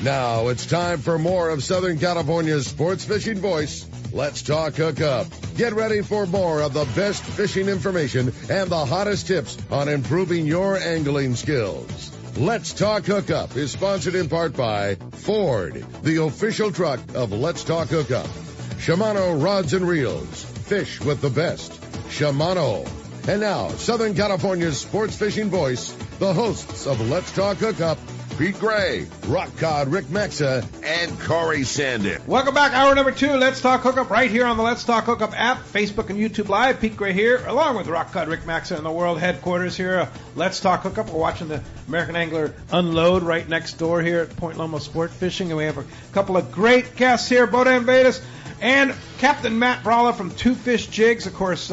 Now it's time for more of Southern California's sports fishing voice. Let's talk hookup. Get ready for more of the best fishing information and the hottest tips on improving your angling skills. Let's Talk Hookup is sponsored in part by Ford, the official truck of Let's Talk Hookup. Shimano Rods and Reels. Fish with the best. Shimano. And now, Southern California's sports fishing voice, the hosts of Let's Talk Hookup, Pete Gray, Rock Cod Rick Maxa, and Corey Sandin. Welcome back. Hour number 2, Let's Talk Hookup, right here on the Let's Talk Hookup app, Facebook and YouTube Live. Pete Gray here, along with Rock Cod Rick Maxa in the world headquarters here. Let's Talk Hookup. We're watching the American Angler unload right next door here at Point Loma Sport Fishing, and we have a couple of great guests here, Bohdan, Vadis, and Captain Matt Bralla from Two Fish Jigs. Of course,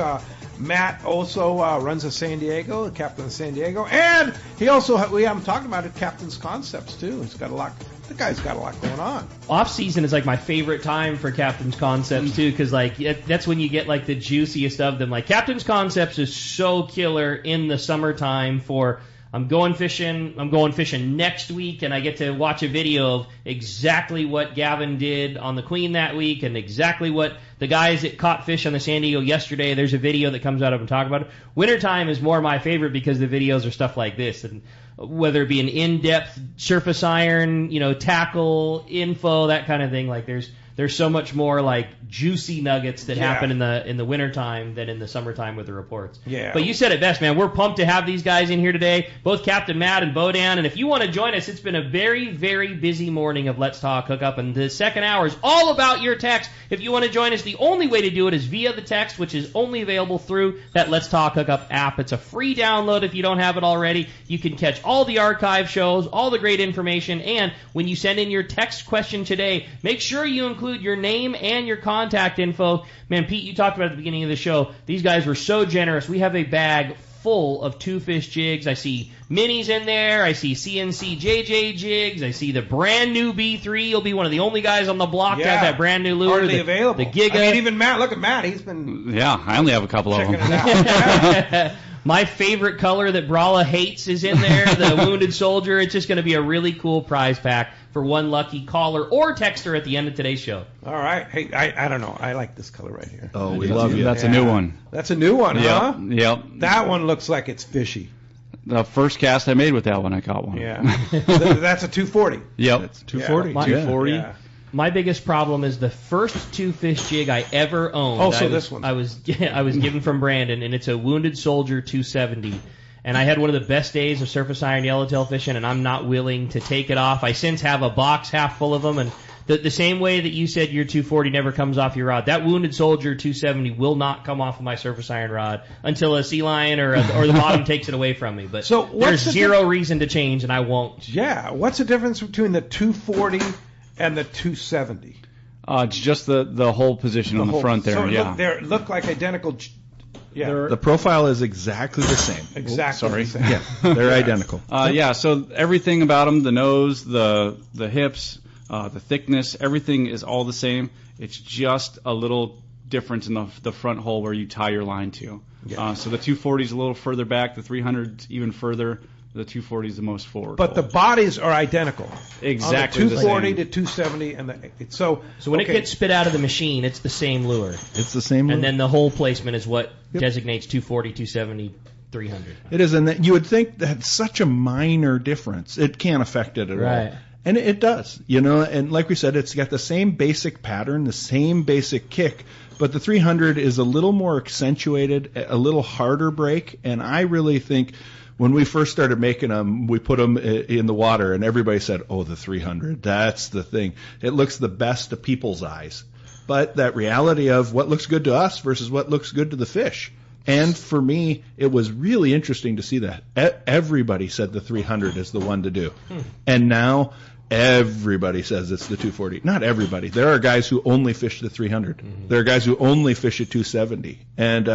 Matt also runs a San Diego, the captain of San Diego, and he also, we haven't talked about it, Captain's Concepts too. He's got a lot. The guy's got a lot going on. Off season is like my favorite time for Captain's Concepts too, because like that's when you get like the juiciest of them. Like Captain's Concepts is so killer in the summertime for. I'm going fishing next week, and I get to watch a video of exactly what Gavin did on the Queen that week and exactly what the guys that caught fish on the San Diego yesterday. There's a video that comes out of them talking about it. Wintertime is more my favorite because the videos are stuff like this, and whether it be an in-depth surface iron, tackle info, that kind of thing. Like there's so much more like juicy nuggets that happen in the wintertime than in the summertime with the reports. Yeah. But you said it best, man. We're pumped to have these guys in here today, both Captain Matt and Bohdan. And if you want to join us, it's been a very, very busy morning of Let's Talk Hookup, and the second hour is all about your text. If you want to join us, the only way to do it is via the text, which is only available through that Let's Talk Hookup app. It's a free download if you don't have it already. You can catch all the archive shows, all the great information, and when you send in your text question today, make sure you include your name and your contact info. Man, Pete, you talked about at the beginning of the show, these guys were so generous. We have a bag full of Two Fish jigs. I see minis in there. I see CNC JJ jigs. I see the brand new B3. You'll be one of the only guys on the block to have that brand new lure. Hardly available. The Giga. I mean, even Matt, look at Matt. He's been I only have a couple of them. It out. My favorite color that Bralla hates is in there, the Wounded Soldier. It's just going to be a really cool prize pack for one lucky caller or texter at the end of today's show. All right. Hey, I don't know. I like this color right here. Oh, we love you. That's a new one. That's a new one, huh? Yep. That one looks like it's fishy. The first cast I made with that one, I caught one. Yeah. That's a 240. Yep. That's 240. Yeah. 240. Yeah. My biggest problem is the first Two Fish jig I ever owned. Oh, so this one. I was given from Brandon, and it's a Wounded Soldier 270. And I had one of the best days of surface iron yellowtail fishing, and I'm not willing to take it off. I since have a box half full of them, and the same way that you said your 240 never comes off your rod, that Wounded Soldier 270 will not come off of my surface iron rod until a sea lion or the bottom takes it away from me. But so there's zero reason to change, and I won't. Yeah. What's the difference between the 240 and the 270? It's just the whole position on the front there. So they look like identical. Yeah. The profile is exactly the same. Exactly. The same. Yeah, they're identical. So everything about them, the nose, the hips, the thickness, everything is all the same. It's just a little difference in the front hole where you tie your line to. Yeah. So the 240 is a little further back, the 300 even further. The 240 is the most forward. But the bodies are identical. Exactly. On the 240 to 270, so when it gets spit out of the machine, it's the same lure. It's the same lure. And then the hole placement is what designates 240, 270, 300. It is, and you would think that's such a minor difference. It can't affect it at all. And it does, and like we said, it's got the same basic pattern, the same basic kick, but the 300 is a little more accentuated, a little harder break, and I really think when we first started making them, we put them in the water, and everybody said, oh, the 300, that's the thing. It looks the best to people's eyes. But that reality of what looks good to us versus what looks good to the fish. And for me, it was really interesting to see that. Everybody said the 300 is the one to do. And now everybody says it's the 240. Not everybody. There are guys who only fish the 300. There are guys who only fish at 270. And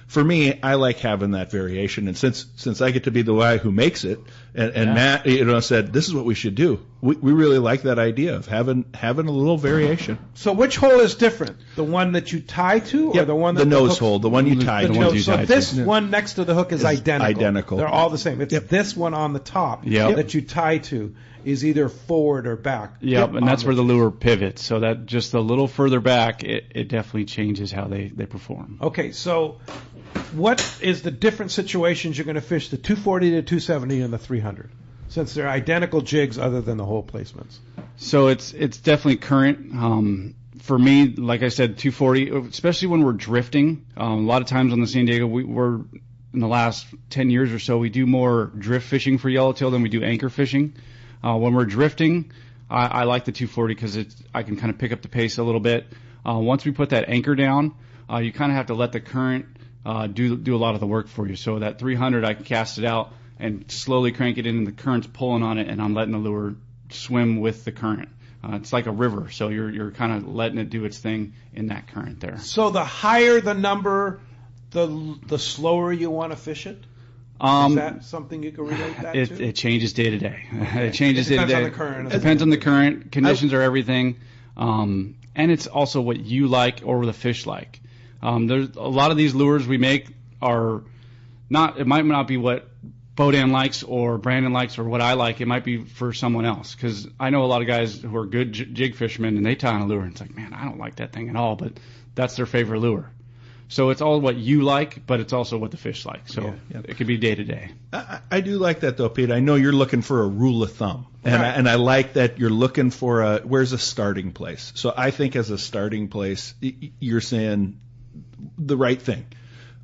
for me, I like having that variation. And since I get to be the guy who makes it, And Matt, said, this is what we should do. We really like that idea of having a little variation. So which hole is different? The one that you tie to, or the one that the nose hole, the one you tie to? So this one next to the hook is identical. They're all the same. It's this one on the top that you tie to is either forward or back. Yep, and that's where the lure pivots. So that just a little further back, it definitely changes how they perform. Okay, so what is the different situations you're going to fish the 240 to 270 and the 300, since they're identical jigs other than the hole placements? So it's definitely current. For me, like I said, 240, especially when we're drifting. A lot of times on the San Diego, we're in the last 10 years or so, we do more drift fishing for yellowtail than we do anchor fishing. When we're drifting, I like the 240 because I can kind of pick up the pace a little bit. Once we put that anchor down, you kind of have to let the current do a lot of the work for you. So that 300, I can cast it out and slowly crank it in, and the current's pulling on it, and I'm letting the lure swim with the current. It's like a river, so you're kind of letting it do its thing in that current there. So the higher the number, the slower you want to fish it? Is that something you can relate that to? It changes day to day. It changes day to day. Depends on the current. It depends on the current. Conditions are everything. And it's also what you like or the fish like. There's a lot of these lures we make are not, it might not be what Bohdan likes or Brandon likes or what I like. It might be for someone else. Because I know a lot of guys who are good jig fishermen, and they tie on a lure and it's like, man, I don't like that thing at all, but that's their favorite lure. So it's all what you like, but it's also what the fish like. So it could be day to day. I do like that, though, Pete. I know you're looking for a rule of thumb. And I like that you're looking for where's a starting place. So I think as a starting place, you're saying the right thing.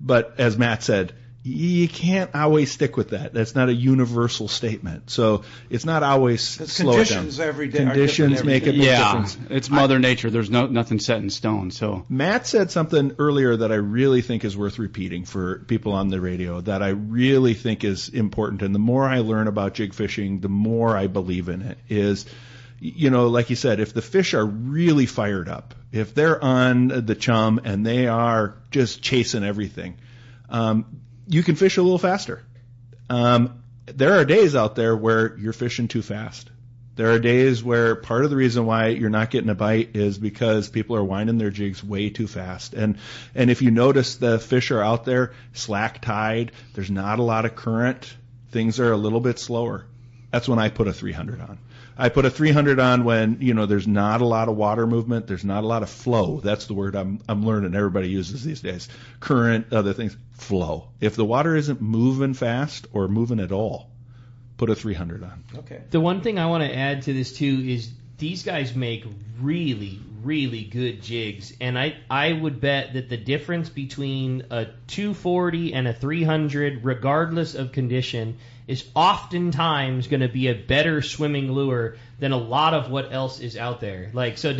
But as Matt said, you can't always stick with that. That's not a universal statement. So it's not always slow it down. Conditions every day. Conditions make a big difference. It's Mother Nature. There's nothing set in stone. So Matt said something earlier that I really think is worth repeating for people on the radio, that I really think is important. And the more I learn about jig fishing, the more I believe in it. Is, like you said, if the fish are really fired up, if they're on the chum and they are just chasing everything, you can fish a little faster. There are days out there where you're fishing too fast. There are days where part of the reason why you're not getting a bite is because people are winding their jigs way too fast. And if you notice the fish are out there slack tide, there's not a lot of current, things are a little bit slower. That's when I put a 300 on. I put a 300 on when, there's not a lot of water movement, there's not a lot of flow. That's the word I'm learning everybody uses these days. Current, other things, flow. If the water isn't moving fast or moving at all, put a 300 on. Okay. The one thing I want to add to this too is these guys make really, really good jigs, and I would bet that the difference between a 240 and a 300, regardless of condition, is oftentimes going to be a better swimming lure than a lot of what else is out there. So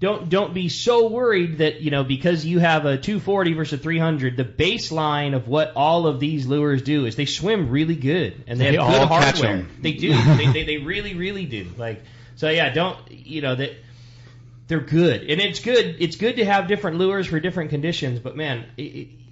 don't be so worried that, because you have a 240 versus a 300, the baseline of what all of these lures do is they swim really good, and they have good hardware. They do. they really, really do. That they're good, and it's good. It's good to have different lures for different conditions. But man,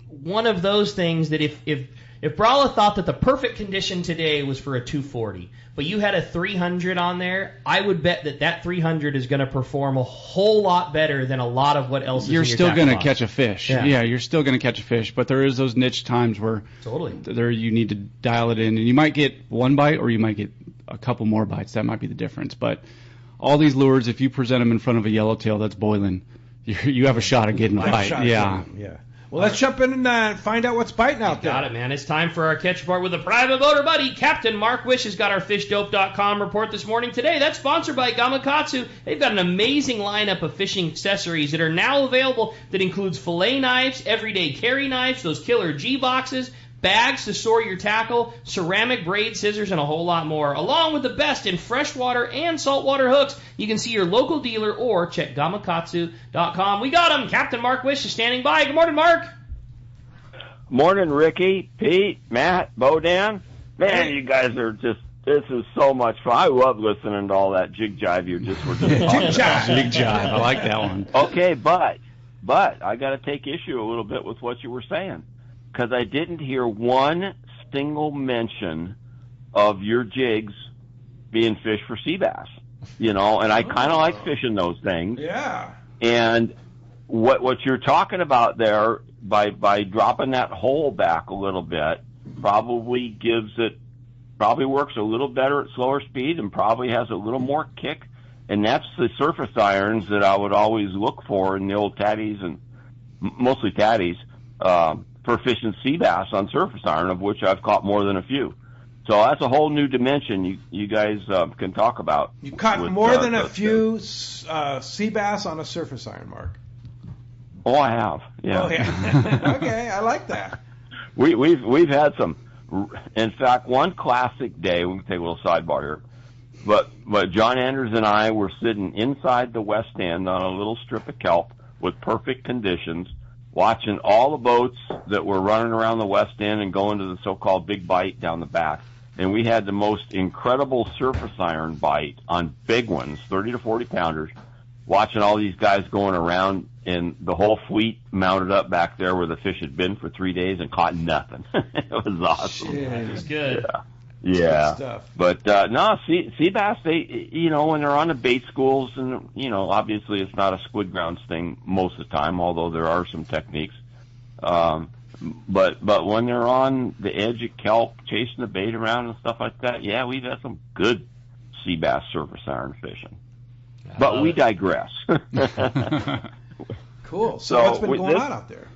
one of those things that if Bralla thought that the perfect condition today was for a 240, but you had a 300 on there, I would bet that 300 is going to perform a whole lot better than a lot of what else is in your You're still going to catch a fish. Yeah, you're still going to catch a fish, but there is those niche times where there you need to dial it in, and you might get one bite or you might get a couple more bites. That might be the difference. But all these lures, if you present them in front of a yellowtail that's boiling, you have a shot at getting a bite. Yeah. Well, let's jump in and find out what's biting out there. Got it, man. It's time for our catch report with a private boater buddy. Captain Mark Wish has got our fishdope.com report this morning. Today, that's sponsored by Gamakatsu. They've got an amazing lineup of fishing accessories that are now available that includes fillet knives, everyday carry knives, those killer G-boxes, bags to store your tackle, ceramic braid scissors, and a whole lot more, along with the best in freshwater and saltwater hooks. You can see your local dealer or check gamakatsu.com. We got him. Captain Mark Wish is standing by. Good morning, Mark. Morning, Ricky, Pete, Matt, Bohdan. Man, you guys are just, this is so much fun. I love listening to all that jig jive you just were just talking about. Jig jive. I like that one. Okay, but I got to take issue a little bit with what you were saying, because I didn't hear one single mention of your jigs being fished for sea bass, and I kind of like fishing those things. Yeah. And what you're talking about there, by dropping that hole back a little bit, probably works a little better at slower speed and probably has a little more kick. And that's the surface irons that I would always look for in the old tatties, and mostly tatties, for fishing sea bass on surface iron, of which I've caught more than a few. So that's a whole new dimension you guys can talk about. You caught more than a few sea bass on a surface iron, Mark. Oh, I have. Yeah. Oh, yeah. Okay, I like that. We've had some. In fact, one classic day. We can take a little sidebar here. But John Anders and I were sitting inside the West End on a little strip of kelp with perfect conditions, watching all the boats that were running around the West End and going to the so-called big bite down the back. And we had the most incredible surface iron bite on big ones, 30 to 40 pounders, watching all these guys going around, and the whole fleet mounted up back there where the fish had been for 3 days and caught nothing. It was awesome. Shit, it was good. Yeah. Good stuff. But no, sea bass, they, when they're on the bait schools, and obviously it's not a squid grounds thing most of the time, although there are some techniques. But when they're on the edge of kelp, chasing the bait around and stuff like that, yeah, we've had some good sea bass surface iron fishing. But we digress. Cool. So what's been going on out there?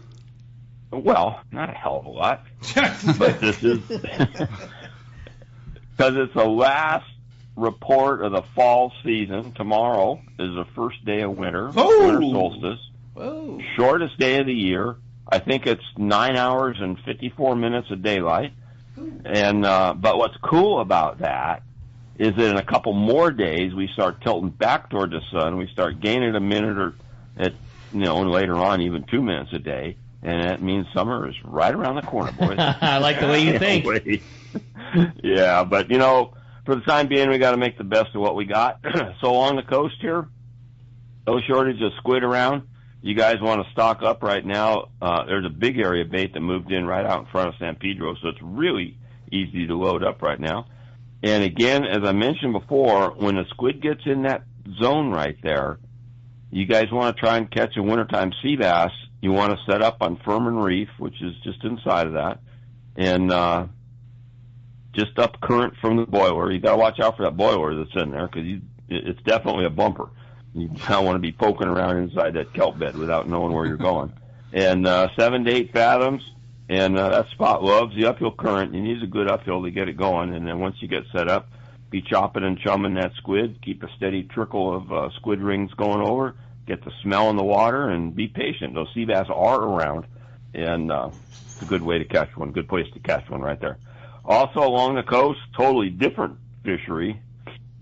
Well, not a hell of a lot. But this is because it's the last report of the fall season. Tomorrow is the first day of winter, winter solstice. Whoa. Shortest day of the year. I think it's 9 hours and 54 minutes of daylight. And but what's cool about that is that in a couple more days we start tilting back toward the sun. We start gaining a minute or and later on even 2 minutes a day, and that means summer is right around the corner, boys. I like the way you think. Yeah, but for the time being, we got to make the best of what we got. So along the coast here, no shortage of squid around. You guys want to stock up right now. There's a big area of bait that moved in right out in front of San Pedro, so it's really easy to load up right now. And again, as I mentioned before, when the squid gets in that zone right there, you guys want to try and catch a wintertime sea bass. You want to set up on Furman Reef, which is just inside of that, and just up current from the boiler. You got to watch out for that boiler that's in there, because it's definitely a bumper. You don't want to be poking around inside that kelp bed without knowing where you're going. And 7 to 8 fathoms, and that spot loves the uphill current. You need a good uphill to get it going, and then once you get set up, be chopping and chumming that squid. Keep a steady trickle of squid rings going over. Get the smell in the water, and be patient. Those sea bass are around, and it's a good way to catch one. Good place to catch one right there. Also along the coast, totally different fishery,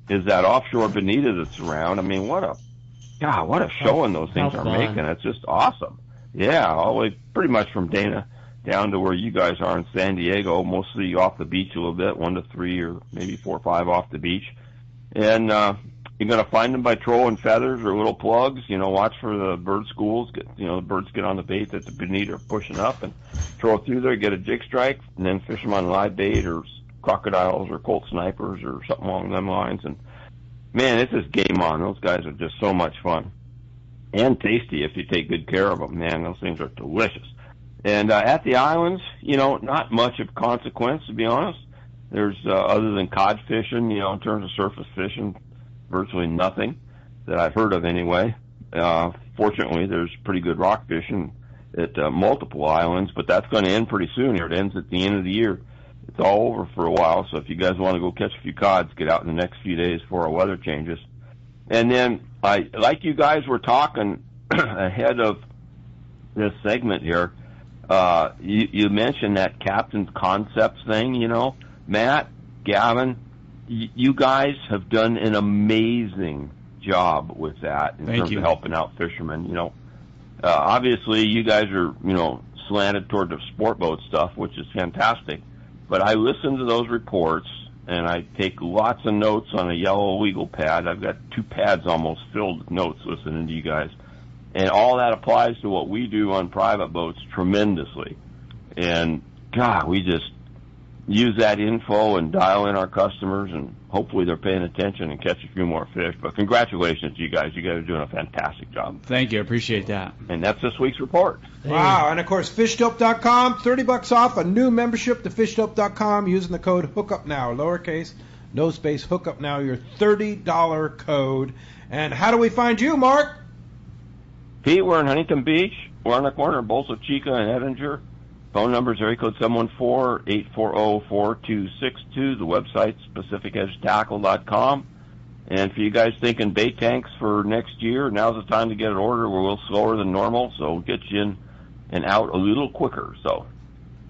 is that offshore bonita that's around. I mean, what a showing those things are making. It's just awesome. Yeah, all the way pretty much from Dana down to where you guys are in San Diego, mostly off the beach a little bit, 1 to 3 or maybe 4 or 5 off the beach. And you're going to find them by trolling feathers or little plugs. Watch for the bird schools. The birds get on the bait that the bonita are pushing up and throw it through there, get a jig strike, and then fish them on live bait or crocodiles or Colt snipers or something along them lines. And man, it's just game on. Those guys are just so much fun and tasty if you take good care of them. Man, those things are delicious. And at the islands, not much of consequence, to be honest. There's other than cod fishing, in terms of surface fishing, virtually nothing that I've heard of anyway. Fortunately, there's pretty good rock fishing at multiple islands, but that's going to end pretty soon here. It ends at the end of the year. It's all over for a while, so if you guys want to go catch a few cods, get out in the next few days before our weather changes. And then, like you guys were talking ahead of this segment here, you mentioned that Captain's Concepts thing, Matt, Gavin, you guys have done an amazing job with that in terms of helping out fishermen. Obviously you guys are, slanted toward the sport boat stuff, which is fantastic. But I listen to those reports, and I take lots of notes on a yellow legal pad. I've got 2 pads almost filled with notes listening to you guys. And all that applies to what we do on private boats tremendously. And, God, we use that info and dial in our customers, and hopefully they're paying attention and catch a few more fish. But congratulations to you guys. You guys are doing a fantastic job. Thank you. I appreciate that. And that's this week's report. Wow. And, of course, fishdope.com, $30 off a new membership to fishdope.com using the code HOOKUPNOW, lowercase, no space, HOOKUPNOW, your $30 code. And how do we find you, Mark? Pete, we're in Huntington Beach. We're on the corner of both of Chica and Edinger. Phone number is area code 714-840-4262. The website, PacificEdgeTackle.com. And for you guys thinking bait tanks for next year, now's the time to get an order. We're a little slower than normal, so we'll get you in and out a little quicker. So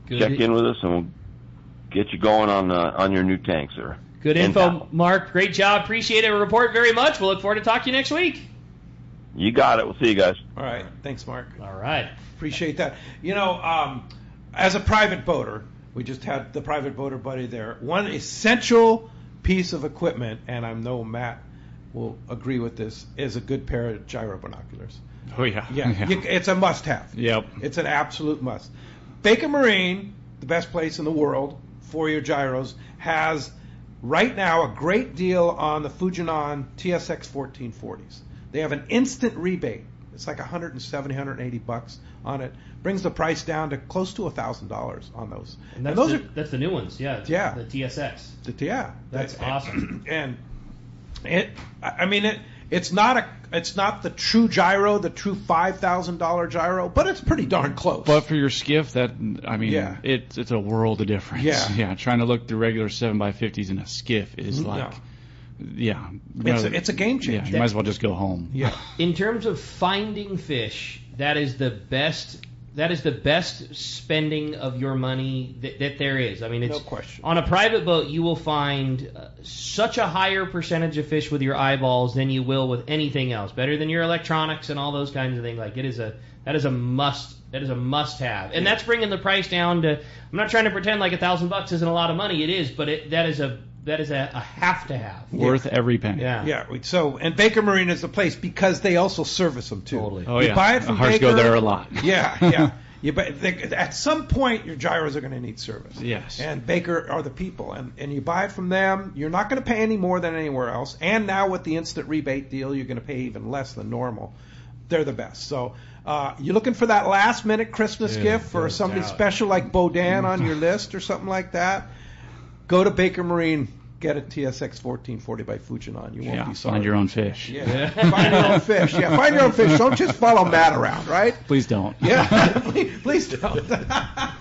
check in with us, and we'll get you going on your new tanks there. Good info, Mark. Great job. Appreciate it. Report very much. We'll look forward to talking to you next week. You got it. We'll see you guys. All right. Thanks, Mark. All right. Appreciate that. You know, as a private boater, we just had the private boater buddy there. One essential piece of equipment, and I know Matt will agree with this, is a good pair of gyro binoculars. Oh, yeah. Yeah. It's a must-have. Yep. It's an absolute must. Baker Marine, the best place in the world for your gyros, has right now a great deal on the Fujinon TSX 1440s. They have an instant rebate. It's like $170, $180 on it. Brings the price down to close to $1,000 on those. And that's the new ones, yeah. Yeah. The TSX. That's awesome. And it's not the true gyro, the true $5,000 gyro, but it's pretty darn close. But for your skiff, it's a world of difference. Yeah. Trying to look through regular 7x50s in a skiff is like. Yeah. It's a game changer. Yeah, you might as well just go home. Yeah. In terms of finding fish, that is the best spending of your money that there is. I mean, it's no question. On a private boat, you will find such a higher percentage of fish with your eyeballs than you will with anything else. Better than your electronics and all those kinds of things. Like that is a must. That is a must-have, and that's bringing the price down to. I'm not trying to pretend like $1,000 isn't a lot of money. It is, but that is a have-to-have. Worth every penny. Yeah. So, and Baker Marine is the place because they also service them too. Totally. Oh, you buy it from Hearts Baker. go there a lot. Yeah. At some point, your gyros are going to need service. Yes. And Baker are the people, and you buy it from them. You're not going to pay any more than anywhere else. And now with the instant rebate deal, you're going to pay even less than normal. They're the best. So. You're looking for that last-minute Christmas gift for somebody special like Bohdan on your list or something like that, go to Baker Marine, get a TSX 1440 by Fujinon. You won't be sorry. Find your own fish. Yeah. Find your own fish. Yeah, find your own fish. Don't just follow Matt around, right? Please don't. Yeah, please don't. I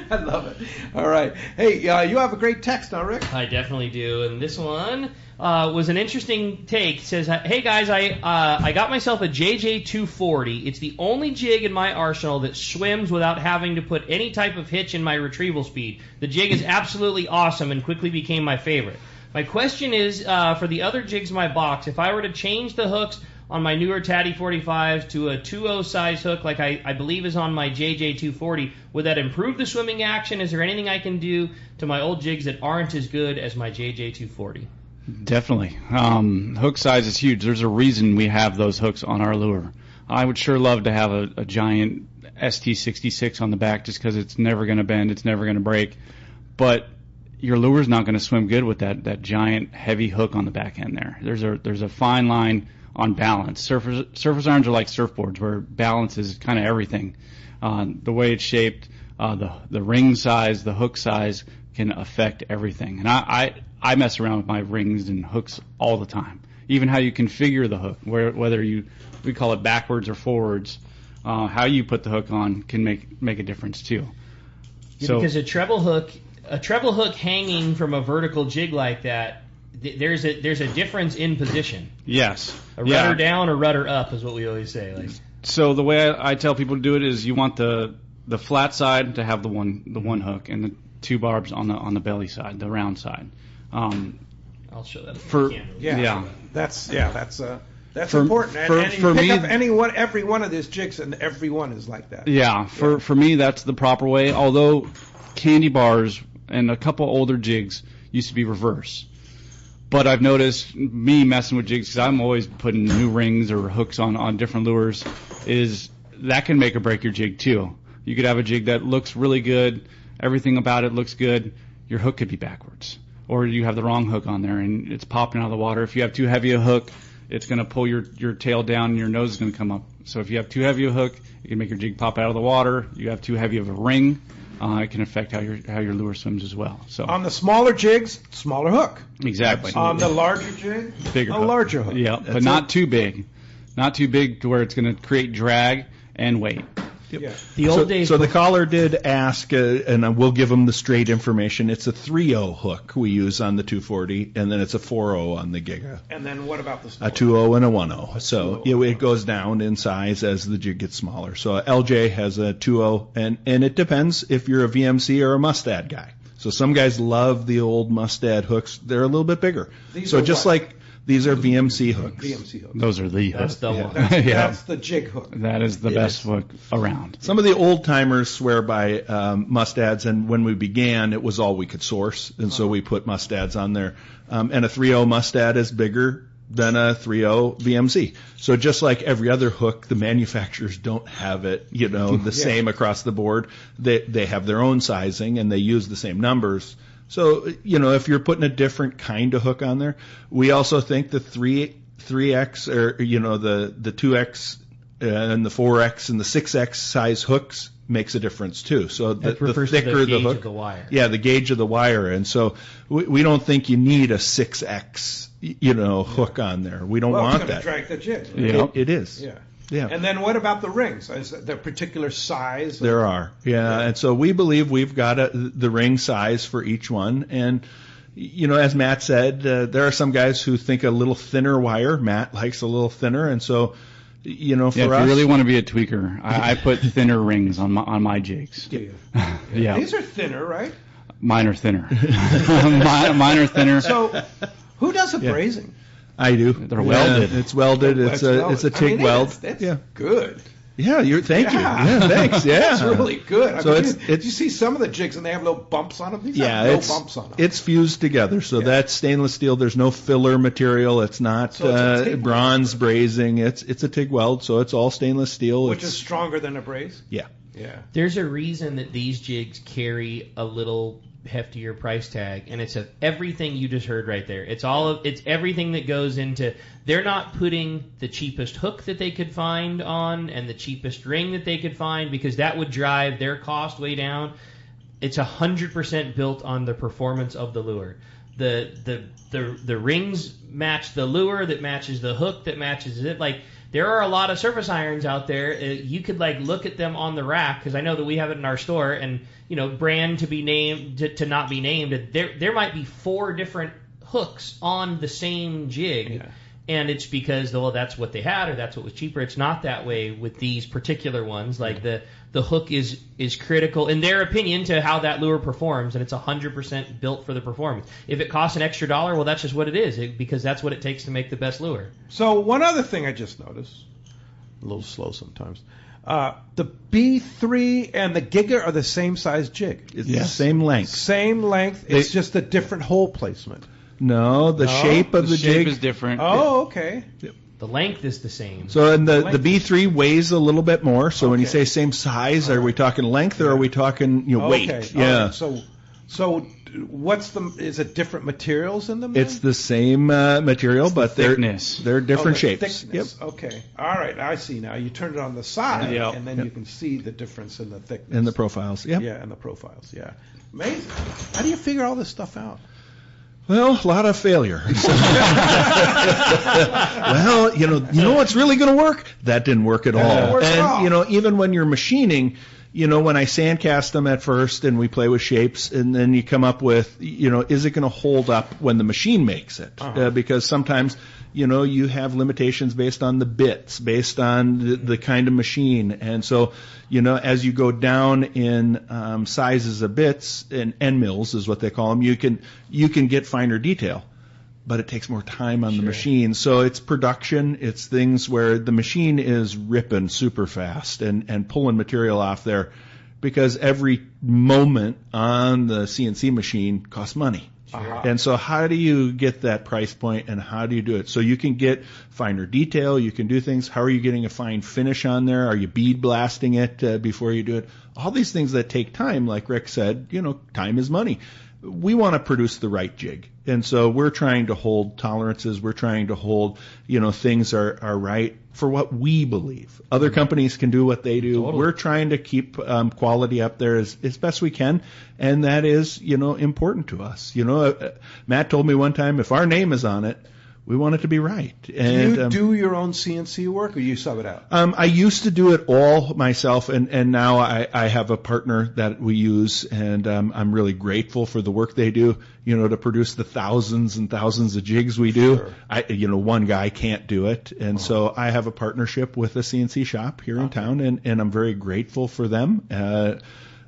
love it. All right. Hey, you have a great text now, Rick. I definitely do, and this one was an interesting take. It says, "Hey guys, I got myself a JJ240. It's the only jig in my arsenal that swims without having to put any type of hitch in my retrieval speed. The jig is absolutely awesome and quickly became my favorite. My question is, for the other jigs in my box, if I were to change the hooks on my newer Tatty 45s to a 2.0 size hook like I believe is on my JJ240, would that improve the swimming action? Is there anything I can do to my old jigs that aren't as good as my JJ240? Definitely. Hook size is huge. There's a reason we have those hooks on our lure. I would sure love to have a giant ST66 on the back just because it's never going to bend, it's never going to break. But your lure's not going to swim good with that giant heavy hook on the back end there. There's a fine line on balance. Surface irons are like surfboards where balance is kind of everything. The way it's shaped, the ring size, the hook size can affect everything. And I mess around with my rings and hooks all the time. Even how you configure the hook, whether we call it backwards or forwards, how you put the hook on can make a difference too. Yeah, because a treble hook hanging from a vertical jig like that, there's a difference in position. Yes. A rudder down or rudder up is what we always say. So the way I tell people to do it is you want the flat side to have the one hook and the two barbs on the belly side, the round side. I'll show that. That's important. And you pick up every one of these jigs, and every one is like that. Yeah. For me, that's the proper way. Although candy bars and a couple older jigs used to be reverse. But I've noticed me messing with jigs, because I'm always putting new rings or hooks on different lures, is that can make or break your jig too. You could have a jig that looks really good, everything about it looks good. your hook could be backwards. Or you have the wrong hook on there and it's popping out of the water. If you have too heavy a hook, it's going to pull your tail down and your nose is going to come up. So if you have too heavy a hook, it can make your jig pop out of the water. You have too heavy of a ring, it can affect how your lure swims as well. So on the smaller jigs, smaller hook. Exactly. On the larger jig, bigger hook. Larger hook. Yeah, but not too big. Not too big to where it's going to create drag and weight. Yep. Yeah. The old days. So the caller did ask, and we'll give them the straight information. It's a 3.0 hook we use on the 240, and then it's a 4.0 on the Giga. And then what about the A 2.0 and a 1.0. So it goes down in size as the jig gets smaller. So LJ has a 2.0, and it depends if you're a VMC or a Mustad guy. So some guys love the old Mustad hooks. They're a little bit bigger. So just like these are VMC hooks. VMC hooks. Those are the That's the one. That's the jig hook. That is the best hook around. Some of the old timers swear by Mustads, and when we began, it was all we could source, and so we put Mustads on there. And a 3.0 Mustad is bigger than a 3.0 VMC. So just like every other hook, the manufacturers don't have it, the same across the board. They have their own sizing, and they use the same numbers. So, if you're putting a different kind of hook on there, we also think the 3X or, the 2X and the 4X and the 6X size hooks makes a difference too. So the thicker the hook, of the wire. Yeah, the gauge of the wire. And so we don't think you need a 6X, hook on there. We don't want that. It's going to drag the jig. Right? It is. Yeah. Yeah. And then what about the rings? Is there a particular size? There are. Yeah. And so we believe we've got the ring size for each one. And, as Matt said, there are some guys who think a little thinner wire. Matt likes a little thinner. And so, for us. If you really want to be a tweaker, I put thinner rings on my jigs. Do you? Yeah. These are thinner, right? Mine are thinner. Mine are thinner. So who does the brazing? I do. They're welded. It's welded. It's a TIG weld. That's good. Yeah, thank you. Yeah, thanks. Yeah, it's really good. So you see some of the jigs and they have little bumps on them. These have no bumps on them. It's fused together. So that's stainless steel. There's no filler material. It's not bronze brazing. It's a TIG weld. So it's all stainless steel. Which is stronger than a braze. Yeah. Yeah. There's a reason that these jigs carry a little heftier price tag, and it's everything you just heard right there. It's everything that goes into. They're not putting the cheapest hook that they could find on and the cheapest ring that they could find, because that would drive their cost way down. It's 100% built on the performance of the lure. The rings match the lure, that matches the hook, that matches it. Like, there are a lot of surface irons out there. You could look at them on the rack, because I know that we have it in our store, and brand to be named to not be named. There might be 4 different hooks on the same jig, and it's because that's what they had or that's what was cheaper. It's not that way with these particular ones. Like the hook is critical in their opinion to how that lure performs, and it's 100% built for the performance. If it costs an extra $1, well, that's just what it is, because that's what it takes to make the best lure. So one other thing I just noticed, a little slow sometimes. The B3 and the Giga are the same size jig. It's the same length. Same length. It's just a different hole placement. No, the shape of the jig is different. Oh, okay. Yep. The length is the same. So and the B3 weighs a little bit more. So when you say same size, are we talking length or are we talking weight? Okay. Yeah. Right. So is it different materials in them? It's the same material, but they're different shapes. Thickness. Yep. Okay. All right. I see now. You turn it on the side, and then you can see the difference in the thickness. And the profiles. Yep. Yeah, and the profiles. Yeah. Amazing. How do you figure all this stuff out? Well, a lot of failure. Well, you know what's really going to work? That didn't work at all. And even when you're machining, when I sandcast them at first and we play with shapes, and then you come up with, is it going to hold up when the machine makes it? Because sometimes, you have limitations based on the bits, based on the kind of machine. And so, as you go down in sizes of bits, and end mills is what they call them, you can get finer detail. But it takes more time on the machine. So it's production. It's things where the machine is ripping super fast and pulling material off there, because every moment on the CNC machine costs money. And so how do you get that price point, and how do you do it? So you can get finer detail. You can do things. How are you getting a fine finish on there? Are you bead blasting it before you do it? All these things that take time, like Rick said, time is money. we want to produce the right jig. And so we're trying to hold tolerances. We're trying to hold, things are right for what we believe. Other companies can do what they do. Totally. We're trying to keep quality up there as best we can. And that is, important to us. Matt told me one time, if our name is on it, we want it to be right. And, do you do your own CNC work, or you sub it out? I used to do it all myself, and now I have a partner that we use, and I'm really grateful for the work they do, to produce the thousands and thousands of jigs we do. Sure. One guy can't do it, and so I have a partnership with a CNC shop here in town, and I'm very grateful for them.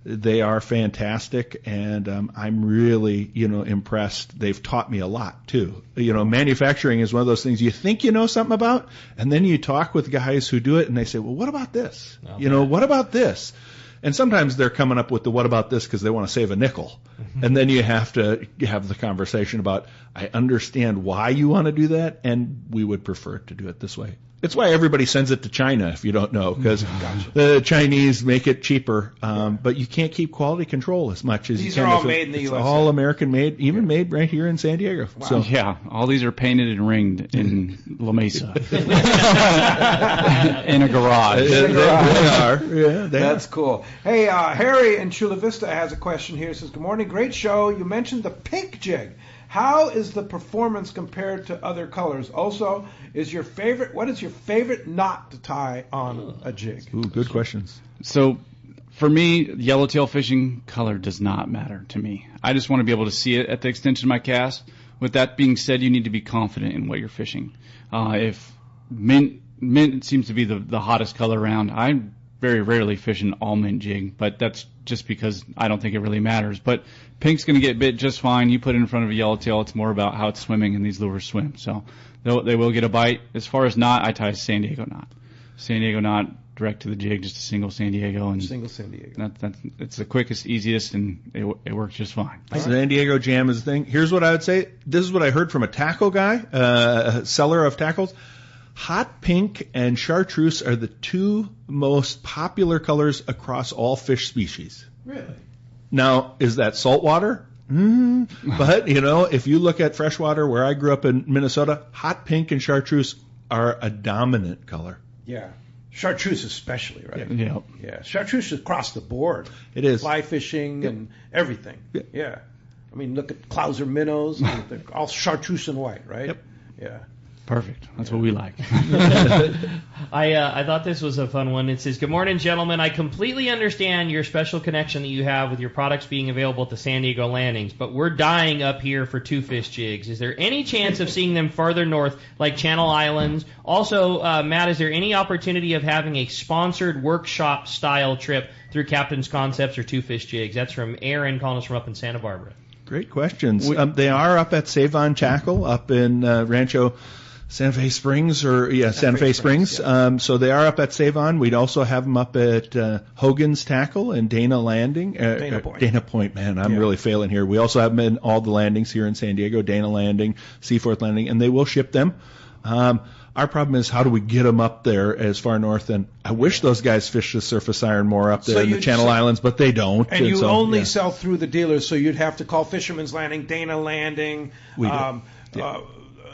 They are fantastic, and I'm really, impressed. They've taught me a lot, too. Manufacturing is one of those things you think you know something about, and then you talk with guys who do it, and they say, well, what about this? What about this? And sometimes they're coming up with the what about this because they want to save a nickel. And then you have to have the conversation about, I understand why you want to do that, and we would prefer to do it this way. It's why everybody sends it to China, if you don't know, because the Chinese make it cheaper. But you can't keep quality control as much as These you can. are all made in the USA. USA. It's all American made, even made right here in San Diego. Wow. So Yeah, all these are painted and ringed in La Mesa. In a garage. They are. Yeah, That's cool. Hey, Harry in Chula Vista has a question here. He says, good morning, great show. You mentioned the pink jig. How is the performance compared to other colors? Also, what is your favorite knot to tie on a jig? Ooh, good questions. So, for me, yellowtail fishing color does not matter to me. I just want to be able to see it at the extension of my cast. With that being said, you need to be confident in what you're fishing. If mint seems to be the hottest color around, I very rarely fish an all mint jig, but that's just because I don't think it really matters. But pink's going to get bit just fine. You put it in front of a yellowtail, it's more about how it's swimming, and these lures swim. So they will get a bite. As far as knot, I tie a San Diego knot. San Diego knot, direct to the jig, just a single San Diego. And single San Diego. It's the quickest, easiest, and it works just fine. San Diego jam is the thing. Here's what I would say. This is what I heard from a tackle guy, a seller of tackles. Hot pink and chartreuse are the two most popular colors across all fish species. Really? Now, is that saltwater? But, if you look at freshwater, where I grew up in Minnesota, hot pink and chartreuse are a dominant color. Yeah. Chartreuse especially, right? Yeah. Chartreuse is across the board. It is. Fly fishing and everything. Yeah. I mean, look at Clouser minnows. They're all chartreuse and white, right? Yep. Yeah. Perfect. That's what we like. I thought this was a fun one. It says, good morning, gentlemen. I completely understand your special connection that you have with your products being available at the San Diego landings, but we're dying up here for two-fish jigs. Is there any chance of seeing them farther north, like Channel Islands? Also, Matt, is there any opportunity of having a sponsored workshop-style trip through Captain's Concepts or two-fish jigs? That's from Aaron calling us from up in Santa Barbara. Great questions. They are up at Savon Tackle up in Rancho Santa Fe Springs, Santa Fe Springs. Yeah. So they are up at Savon. We'd also have them up at Hogan's Tackle and Dana Landing. Dana Point. Dana Point, man, I'm really failing here. We also have them in all the landings here in San Diego, Dana Landing, Seaforth Landing, and they will ship them. Our problem is, how do we get them up there as far north? And I wish those guys fished the surface iron more up there in the Channel Islands, but they don't. And you only sell through the dealers, so you'd have to call Fisherman's Landing, Dana Landing,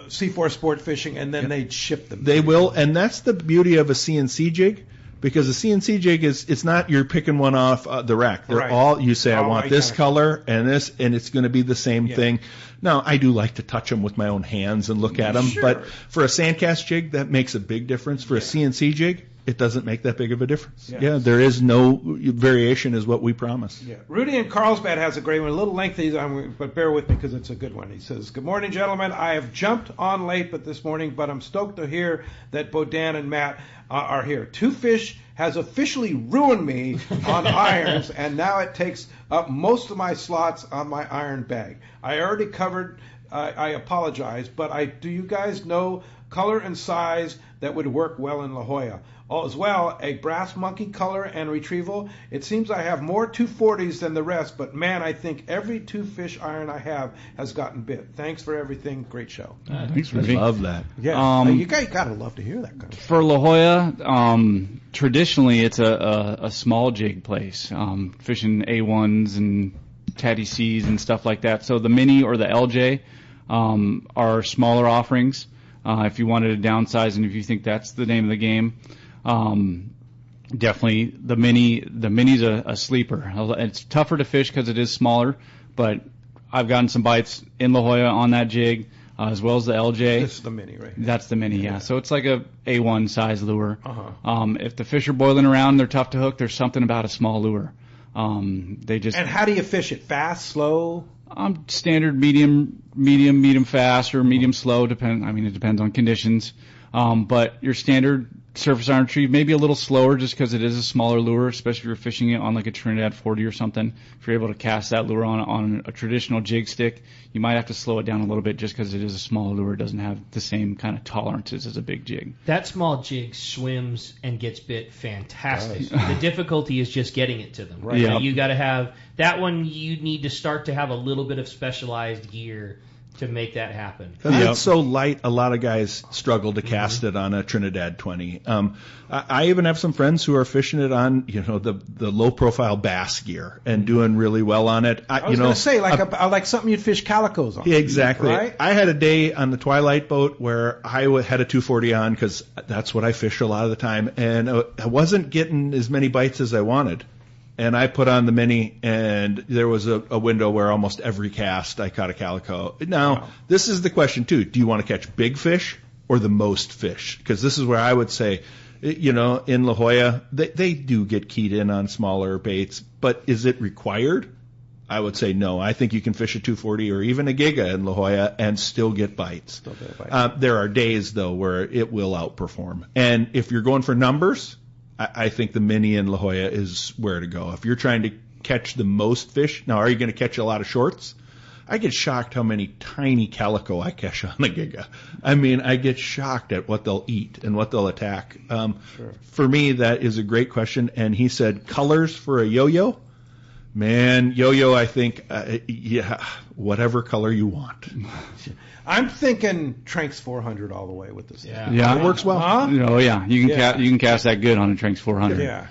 Seaforth Sport Fishing, and then they'd ship them. They will, and that's the beauty of a CNC jig, because a CNC jig it's not you're picking one off the rack. They're all, you say, I want this color and this, and it's going to be the same thing. Now, I do like to touch them with my own hands and look at them, but for a sandcast jig, that makes a big difference. For a CNC jig, it doesn't make that big of a difference. Yeah, there is no variation is what we promise. Yeah. Rudy in Carlsbad has a great one, a little lengthy, but bear with me because it's a good one. He says, good morning, gentlemen. I have jumped on late this morning, but I'm stoked to hear that Bohdan and Matt are here. Two Fish has officially ruined me on irons, and now it takes up most of my slots on my iron bag. I already covered, I apologize, but do you guys know color and size that would work well in La Jolla? As well, a brass monkey color and retrieval. It seems I have more 240s than the rest, but man, I think every two-fish iron I have has gotten bit. Thanks for everything. Great show. Thanks, I Rudy. love that. Yeah, you guys gotta love to hear that kind of stuff. For La Jolla, traditionally it's a small jig place, fishing A1s and Teddy C's and stuff like that. So the Mini or the LJ are smaller offerings. If you wanted to downsize and if you think that's the name of the game, definitely the Mini's a sleeper. It's tougher to fish because it is smaller, but I've gotten some bites in La Jolla on that jig, as well as the LJ. This is the Mini, right? That's the Mini, yeah. So it's like a A1 size lure. If the fish are boiling around, they're tough to hook. There's something about a small lure. And how do you fish it? Fast, slow? Standard, medium fast, or medium slow. It depends on conditions. But your standard surface iron retrieve, maybe a little slower just because it is a smaller lure, especially if you're fishing it on like a Trinidad 40 or something. If you're able to cast that lure on a traditional jig stick, you might have to slow it down a little bit just because it is a smaller lure. It doesn't have the same kind of tolerances as a big jig. That small jig swims and gets bit fantastic. The difficulty is just getting it to them. Right? Yep. You got to have that one. You need to start to have a little bit of specialized gear to make that happen. It's so light, a lot of guys struggle to cast it on a Trinidad 20. I even have some friends who are fishing it on, the low-profile bass gear and doing really well on it. I was going to say, like something you'd fish calicos on. Exactly. Right? I had a day on the Twilight boat where I had a 240 on because that's what I fish a lot of the time, and I wasn't getting as many bites as I wanted. And I put on the Mini, and there was a window where almost every cast I caught a calico. Now, This is the question, too. Do you want to catch big fish or the most fish? Because this is where I would say, in La Jolla, they do get keyed in on smaller baits, but is it required? I would say no. I think you can fish a 240 or even a Giga in La Jolla and still get bites. There are days, though, where it will outperform. And if you're going for numbers, I think the Mini in La Jolla is where to go. If you're trying to catch the most fish, now are you going to catch a lot of shorts? I get shocked how many tiny calico I catch on the Giga. I get shocked at what they'll eat and what they'll attack. For me, that is a great question. And he said colors for a yo-yo. Man, yo-yo, I think, whatever color you want. I'm thinking Tranks 400 all the way with this thing. Yeah, it works well. Huh? You can cast that good on a Tranks 400. Yeah.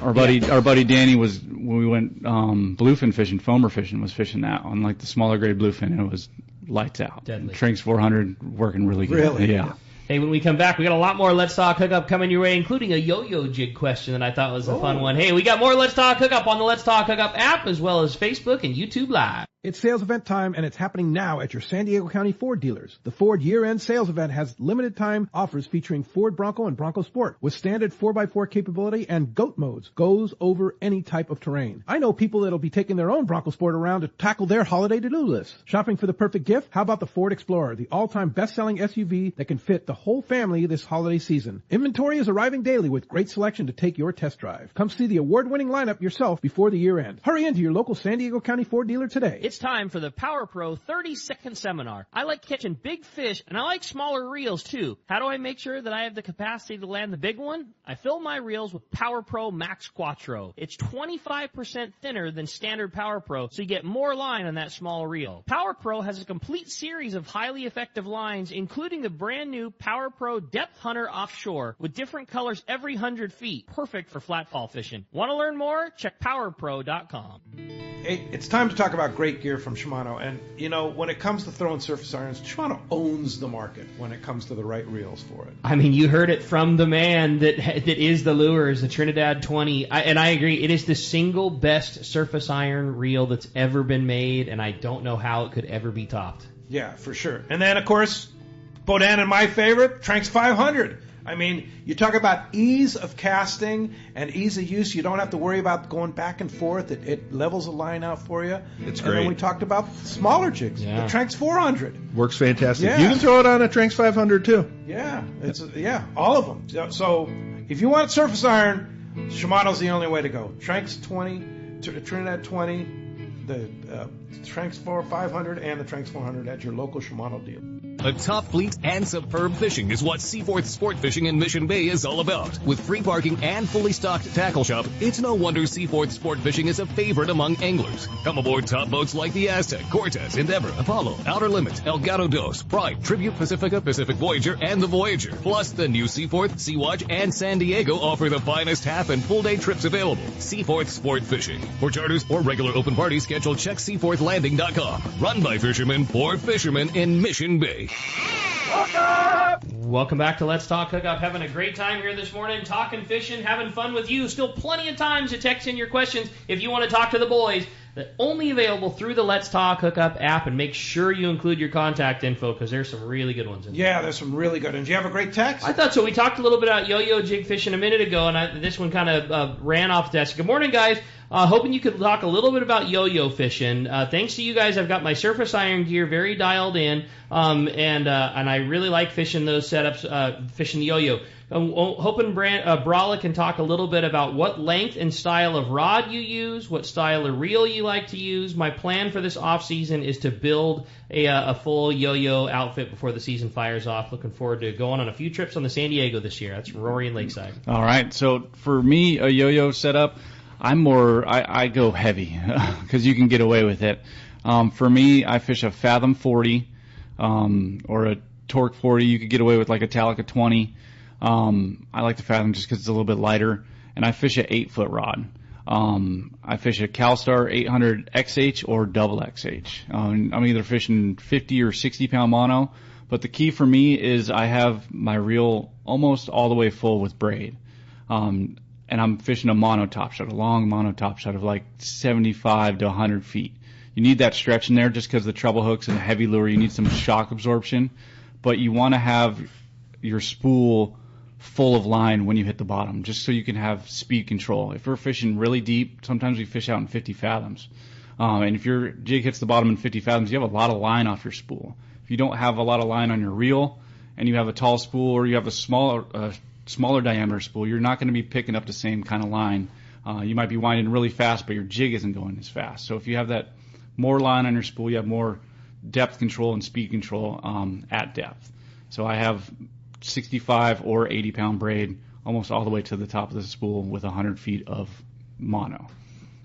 Our buddy Danny was, when we went bluefin fishing, foamer fishing, was fishing that on like the smaller grade bluefin, and it was lights out. Deadly. Tranks 400 working really good. Really? Yeah. Hey, when we come back, we got a lot more Let's Talk Hookup coming your way, including a yo-yo jig question that I thought was a fun one. Hey, we got more Let's Talk Hookup on the Let's Talk Hookup app, as well as Facebook and YouTube Live. It's sales event time, and it's happening now at your San Diego County Ford dealers. The Ford year-end sales event has limited time offers featuring Ford Bronco and Bronco Sport with standard 4x4 capability and GOAT modes. Goes over any type of terrain. I know people that'll be taking their own Bronco Sport around to tackle their holiday to-do list. Shopping for the perfect gift? How about the Ford Explorer, the all-time best-selling SUV that can fit the whole family this holiday season? Inventory is arriving daily with great selection to take your test drive. Come see the award-winning lineup yourself before the year end. Hurry into your local San Diego County Ford dealer today. It's time for the Power Pro 30-second seminar. I like catching big fish, and I like smaller reels, too. How do I make sure that I have the capacity to land the big one? I fill my reels with Power Pro Max Quattro. It's 25% thinner than standard Power Pro, so you get more line on that small reel. Power Pro has a complete series of highly effective lines, including the brand new Power Pro Depth Hunter Offshore, with different colors every 100 feet. Perfect for flatfall fishing. Want to learn more? Check PowerPro.com. Hey, it's time to talk about great gear from Shimano. And, when it comes to throwing surface irons, Shimano owns the market when it comes to the right reels for it. You heard it from the man that is the lures, the Trinidad 20. And I agree, it is the single best surface iron reel that's ever been made, and I don't know how it could ever be topped. Yeah, for sure. And then, of course, Bohdan and my favorite, Tranks 500. You talk about ease of casting and ease of use. You don't have to worry about going back and forth. It levels the line out for you. It's great. And then we talked about smaller jigs. The Tranks 400. Works fantastic. Yeah. You can throw it on a Tranks 500 too. Yeah, all of them. So if you want surface iron, Shimano's the only way to go. Tranks 20, Trinidad 20, the Tranks 500 and the Tranks 400 at your local Shimano dealer. A top fleet and superb fishing is what Seaforth Sport Fishing in Mission Bay is all about. With free parking and fully stocked tackle shop, it's no wonder Seaforth Sport Fishing is a favorite among anglers. Come aboard top boats like the Aztec, Cortez, Endeavor, Apollo, Outer Limit, Elgato Dos, Pride, Tribute Pacifica, Pacific Voyager, and the Voyager. Plus, the new Seaforth, Sea-Watch, and San Diego offer the finest half and full day trips available. Seaforth Sport Fishing. For charters or regular open party schedule, check seaforthlanding.com. Run by fishermen for fishermen in Mission Bay. Welcome back to Let's Talk Hookup. Having a great time here this morning, talking fishing, having fun with you. Still plenty of time to text in your questions if you want to talk to the boys. They're only available through the Let's Talk Hookup app, and make sure you include your contact info because there's some really good ones in there. Yeah, there's some really good ones. You have a great text? I thought so. We talked a little bit about yo-yo jig fishing a minute ago, and this one kind of ran off the desk. Good morning, guys. Hoping you could talk a little bit about yo-yo fishing. Thanks to you guys, I've got my surface iron gear very dialed in, and I really like fishing those setups, fishing the yo-yo. Hoping Bralla can talk a little bit about what length and style of rod you use, what style of reel you like to use. My plan for this off season is to build a full yo-yo outfit before the season fires off. Looking forward to going on a few trips on the San Diego this year. That's Rory and Lakeside. All right, so for me, a yo-yo setup, I go heavy because you can get away with it. For me, I fish a Fathom 40 or a Torque 40. You could get away with like a Talica 20. I like the Fathom just because it's a little bit lighter. And I fish an 8-foot rod. I fish a CalStar 800 XH or double XH. I'm either fishing 50 or 60 pound mono. But the key for me is I have my reel almost all the way full with braid. And I'm fishing a mono top shot, a long mono top shot of like 75 to 100 feet. You need that stretch in there just because the treble hooks and the heavy lure, you need some shock absorption. But you want to have your spool full of line when you hit the bottom, just so you can have speed control. If we're fishing really deep, sometimes we fish out in 50 fathoms. And if your jig hits the bottom in 50 fathoms, you have a lot of line off your spool. If you don't have a lot of line on your reel and you have a tall spool or you have a smaller diameter spool, you're not going to be picking up the same kind of line. You might be winding really fast, but your jig isn't going as fast. So if you have that more line on your spool, you have more depth control and speed control at depth. So I have 65 or 80 pound braid almost all the way to the top of the spool with 100 feet of mono.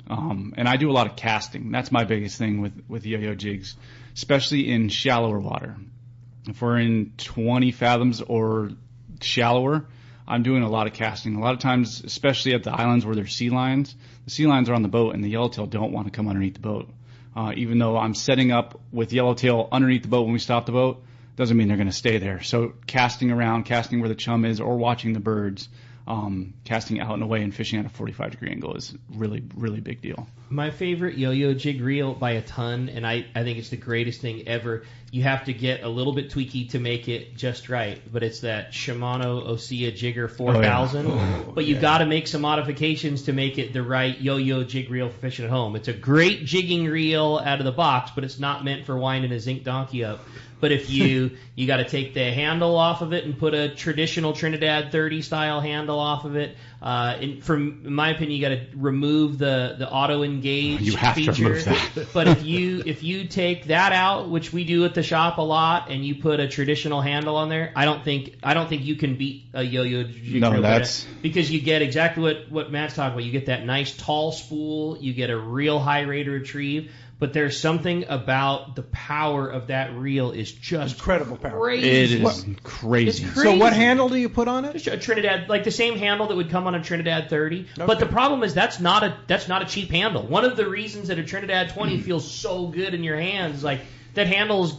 And I do a lot of casting. That's my biggest thing with yo-yo jigs, especially in shallower water. If we're in 20 fathoms or shallower, I'm doing a lot of casting. A lot of times, especially at the islands where there's sea lions, the sea lions are on the boat and the yellowtail don't want to come underneath the boat. Even though I'm setting up with yellowtail underneath the boat when we stop the boat, doesn't mean they're going to stay there. So casting around, casting where the chum is, or watching the birds, casting out and away and fishing at a 45-degree angle is really, really big deal. My favorite yo-yo jig reel by a ton, and I think it's the greatest thing ever. You have to get a little bit tweaky to make it just right, but it's that Shimano Osea Jigger 4000. Oh, yeah. But you've got to make some modifications to make it the right yo-yo jig reel for fishing at home. It's a great jigging reel out of the box, but it's not meant for winding a zinc donkey up. But if you got to take the handle off of it and put a traditional Trinidad 30 style handle off of it. In my opinion, you got to remove the auto engage you have feature. To remove that. But if you take that out, which we do at the shop a lot, and you put a traditional handle on there, I don't think you can beat a yo-yo jig reel. That's because you get exactly what Matt's talking about. You get that nice tall spool, you get a real high rate of retrieve. But there's something about the power of that reel is just incredible power. Crazy. It is crazy. It's crazy. So what handle do you put on it? Just a Trinidad, like the same handle that would come on a Trinidad 30. Okay. But the problem is that's not a cheap handle. One of the reasons that a Trinidad 20 feels so good in your hands is like that handle's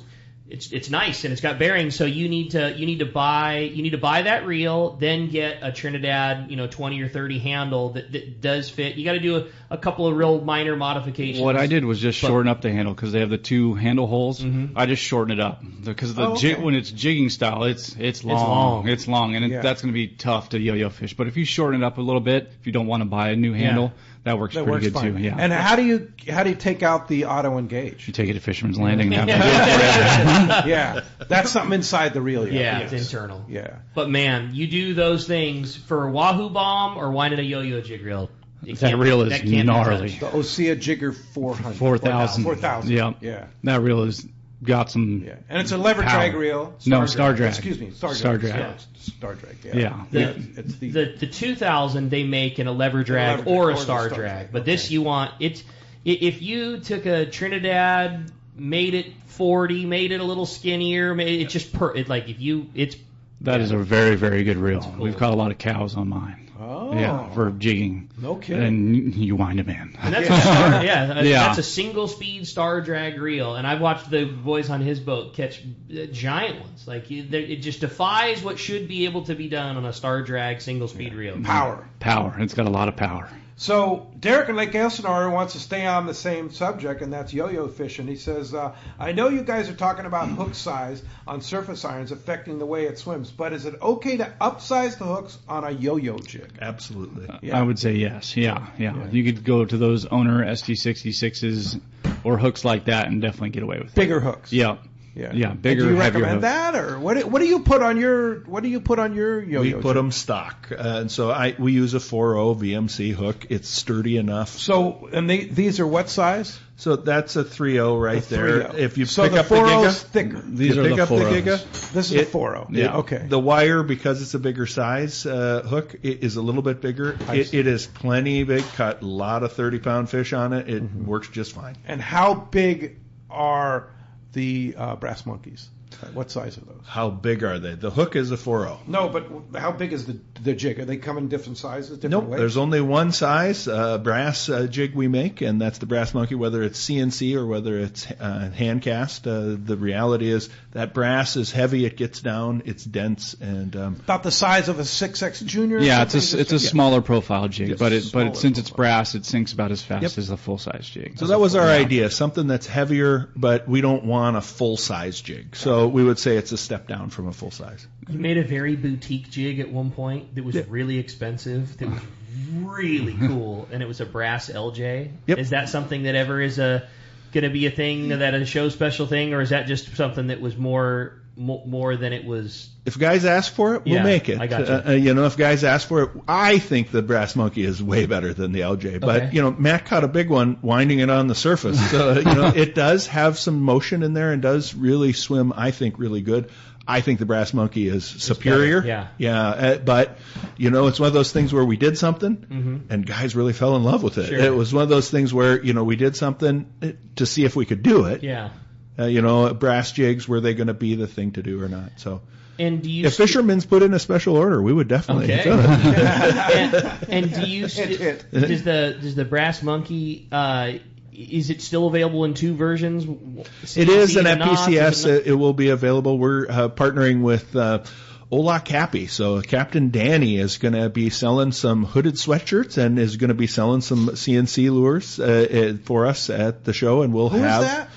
it's nice and it's got bearings, so you need to buy that reel, then get a Trinidad 20 or 30 handle that does fit. You got to do a couple of real minor modifications. What I did was just shorten up the handle because they have the two handle holes. Mm-hmm. I just shorten it up because when it's jigging style, it's long, and that's going to be tough to yo-yo fish. But if you shorten it up a little bit, if you don't want to buy a new handle. That works pretty good fine. too. Yeah. And how do you take out the auto engage? You take it to Fisherman's Landing. And have yeah, that's something inside the reel. Yeah, it's internal. Yeah. But man, you do those things for Wahoo Bomb or winding a yo-yo jig reel. That reel is gnarly. The Osea Jigger 400. 4,000. 4,000. Yeah. Yeah. That reel is got some. Yeah, and it's a lever power. drag reel. Star drag. Excuse me, Star drag. Yeah. Star drag. Yeah. It's The 2000 they make in a lever drag or a star drag, but this you want it's if you took a Trinidad, made it 40, made it a little skinnier, made it just That is a very, very good reel. Cool. We've caught a lot of cows on mine. Oh. Yeah, for jigging. No kidding. And you wind them in. And that's that's a single speed star drag reel, and I've watched the boys on his boat catch giant ones. Like it just defies what should be able to be done on a star drag single speed reel. Power. It's got a lot of power. So Derek in Lake Elsinore wants to stay on the same subject, and that's yo-yo fishing. He says, I know you guys are talking about hook size on surface irons affecting the way it swims, but is it okay to upsize the hooks on a yo-yo jig? Absolutely. I would say yes. Yeah. You could go to those owner ST66s or hooks like that and definitely get away with it. Bigger hooks. Yeah, bigger, do you heavier recommend hooks. that, or what do you put on your yo-yo? We put them stock, and so we use a 4.0 VMC hook. It's sturdy enough. So, and these are what size? So that's a 3.0 right there. 3.0. If you So pick the up the 4.0 Giga, is thicker. These you are pick the up the 4.0s. Giga. This is a 4.0. Yeah. Okay. The wire, because it's a bigger size hook, it is a little bit bigger. It is plenty big. Caught a lot of 30-pound fish on it. It works just fine. And how big are the brass monkeys? What size are those? How big are they? The hook is a 4.0. No, but how big is the jig? Are they come in different sizes, different Nope, weights? there's only one size brass jig we make, and that's the brass monkey, whether it's CNC or whether it's hand cast. The reality is that brass is heavy, it gets down, it's dense, and about the size of a 6X Junior. Yeah, it's a smaller profile jig, Yes, but smaller since it's profile. brass, it sinks about as fast as a full size jig. so that was our idea, something that's heavier, but we don't want a full size jig. So we would say it's a step down from a full size. You made a very boutique jig at one point that was really expensive, that was really cool, and it was a brass LJ. Yep. Is that something that ever is going to be a thing, that a show special thing, or is that just something that was more than it was? If guys ask for it, we'll make it. I got you. If guys ask for it, I think the brass monkey is way better than the LJ. But Matt caught a big one winding it on the surface. So it does have some motion in there and does really swim, I think, really good. I think the brass monkey is superior. better, But it's one of those things where we did something and guys really fell in love with it. Sure. It was one of those things where we did something to see if we could do it. Yeah. Brass jigs, were they going to be the thing to do or not? So. And do you If fishermen's put in a special order, we would definitely. Okay. and do you does the brass monkey is it still available in two versions? It is, and CNC at knots, PCS it will be available. We're partnering with Ola Cappy. So Captain Danny is going to be selling some hooded sweatshirts and is going to be selling some CNC lures for us at the show, and we'll Who have. is that?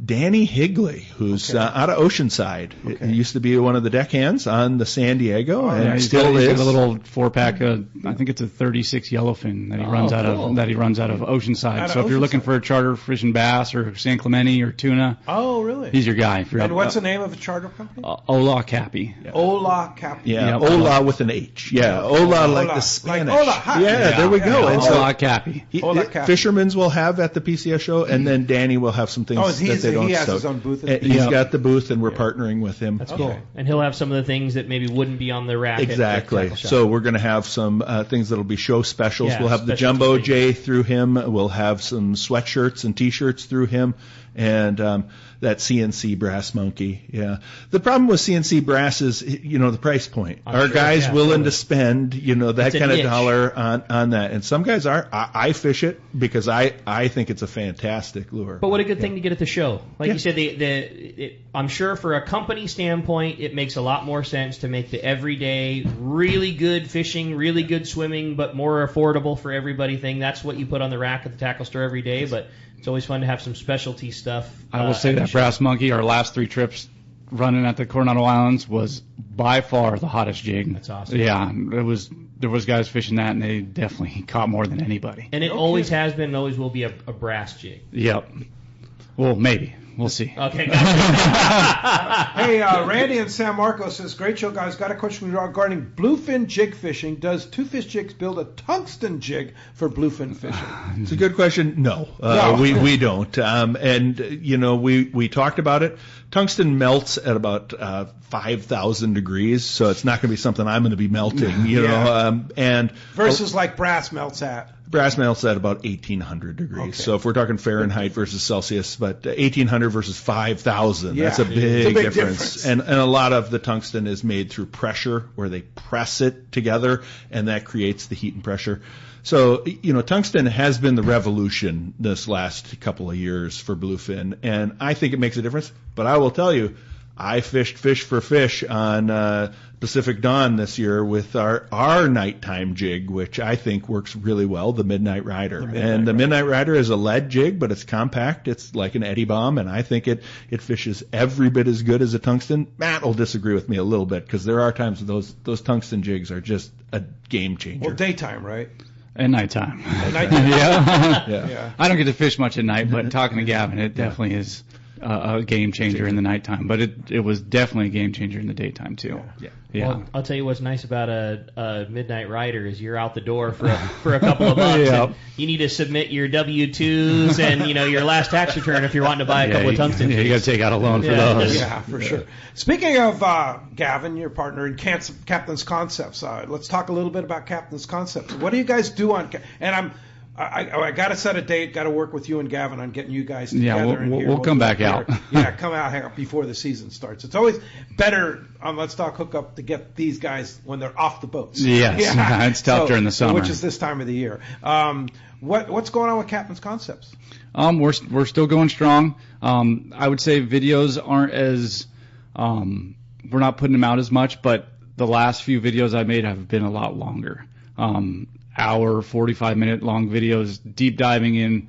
Danny Higley, who's out of Oceanside. He used to be one of the deckhands on the San Diego, and he's still got is. a little 4-pack. I think it's a 36 yellowfin that he runs out cool. of. That he runs out of Oceanside. Out of So if you're looking Oceanside. for a charter fishing bass or San Clemente or tuna, Oh, really? he's your guy. If you're And up- what's the name of the charter company? Ola Cappy. Ola Cap. Yeah, Yeah, Ola with an H. Yeah, Ola like the Spanish. Ola, hi. Yeah, there we go. And so Ola Cappy. Ola Cappy. fishermen's will have at the PCS show, and then Danny will have some things Oh, that they don't. he has so his own booth. he's got the booth, and we're partnering with him. That's cool. And he'll have some of the things that maybe wouldn't be on the rack. Exactly. At Tackle Shop. So we're going to have some things that'll be show specials. Yeah, we'll have the specialty Jumbo things. J through him. We'll have some sweatshirts and T-shirts through him, and that CNC brass monkey. Yeah. The problem with CNC brass is, the price point. I'm Are sure, guys yeah, willing totally. to spend, that It's a kind of niche. dollar on that? And some guys are. I fish it because I think it's a fantastic lure. But what a good thing to get at the show. Like Yeah. you said, I'm sure for a company standpoint, it makes a lot more sense to make the everyday, really good fishing, really good swimming, but more affordable for everybody thing. That's what you put on the rack at the tackle store every day, but it's always fun to have some specialty stuff. I will say at the that show. brass monkey, our last 3 trips running at the Coronado Islands, was by far the hottest jig. That's awesome. Yeah, there was guys fishing that, and they definitely caught more than anybody. And it always has been and always will be a brass jig. Yep. Well, maybe. We'll see. Okay, gotcha. Hey, Randy in San Marcos says, great show, guys. Got a question regarding bluefin jig fishing. Does Two Fish Jigs build a tungsten jig for bluefin fishing? It's a good question. No, we don't. And we talked about it. Tungsten melts at about 5,000 degrees, so it's not going to be something I'm going to be melting. You know, and versus like brass melts at. Brass melts at about 1,800 degrees. Okay. So if we're talking Fahrenheit versus Celsius, but 1,800 versus 5,000, that's a big difference. And a lot of the tungsten is made through pressure, where they press it together, and that creates the heat and pressure. So, tungsten has been the revolution this last couple of years for bluefin, and I think it makes a difference. But I will tell you, I fished Fish for Fish on Pacific Dawn this year with our nighttime jig, which I think works really well, the Midnight Rider. The Midnight Rider is a lead jig, but it's compact. It's like an Eddie Bomb, and I think it fishes every bit as good as a tungsten. Matt will disagree with me a little bit, because there are times those tungsten jigs are just a game changer. Well, daytime, right? And nighttime. Yeah. I don't get to fish much at night, but talking to Gavin, it definitely is a game changer in the nighttime. But it was definitely a game changer in the daytime too. Yeah. Well, I'll tell you what's nice about a Midnight Rider is you're out the door for a couple of months. And you need to submit your W-2s and your last tax return if you're wanting to buy a couple of tungsten. Yeah, you got to take out a loan for those. Yeah, for sure. Speaking of Gavin, your partner in Captain's Concepts, let's talk a little bit about Captain's Concepts. What do you guys do on? And I got to set a date. Got to work with you and Gavin on getting you guys together. Yeah, we'll come back out. Come out before the season starts. It's always better on Let's Talk Hookup to get these guys when they're off the boats. Yes, it's tough during the summer, which is this time of the year. What's going on with Captain's Concepts? We're still going strong. I would say videos aren't as we're not putting them out as much, but the last few videos I made have been a lot longer. Hour, 45-minute long videos, deep diving in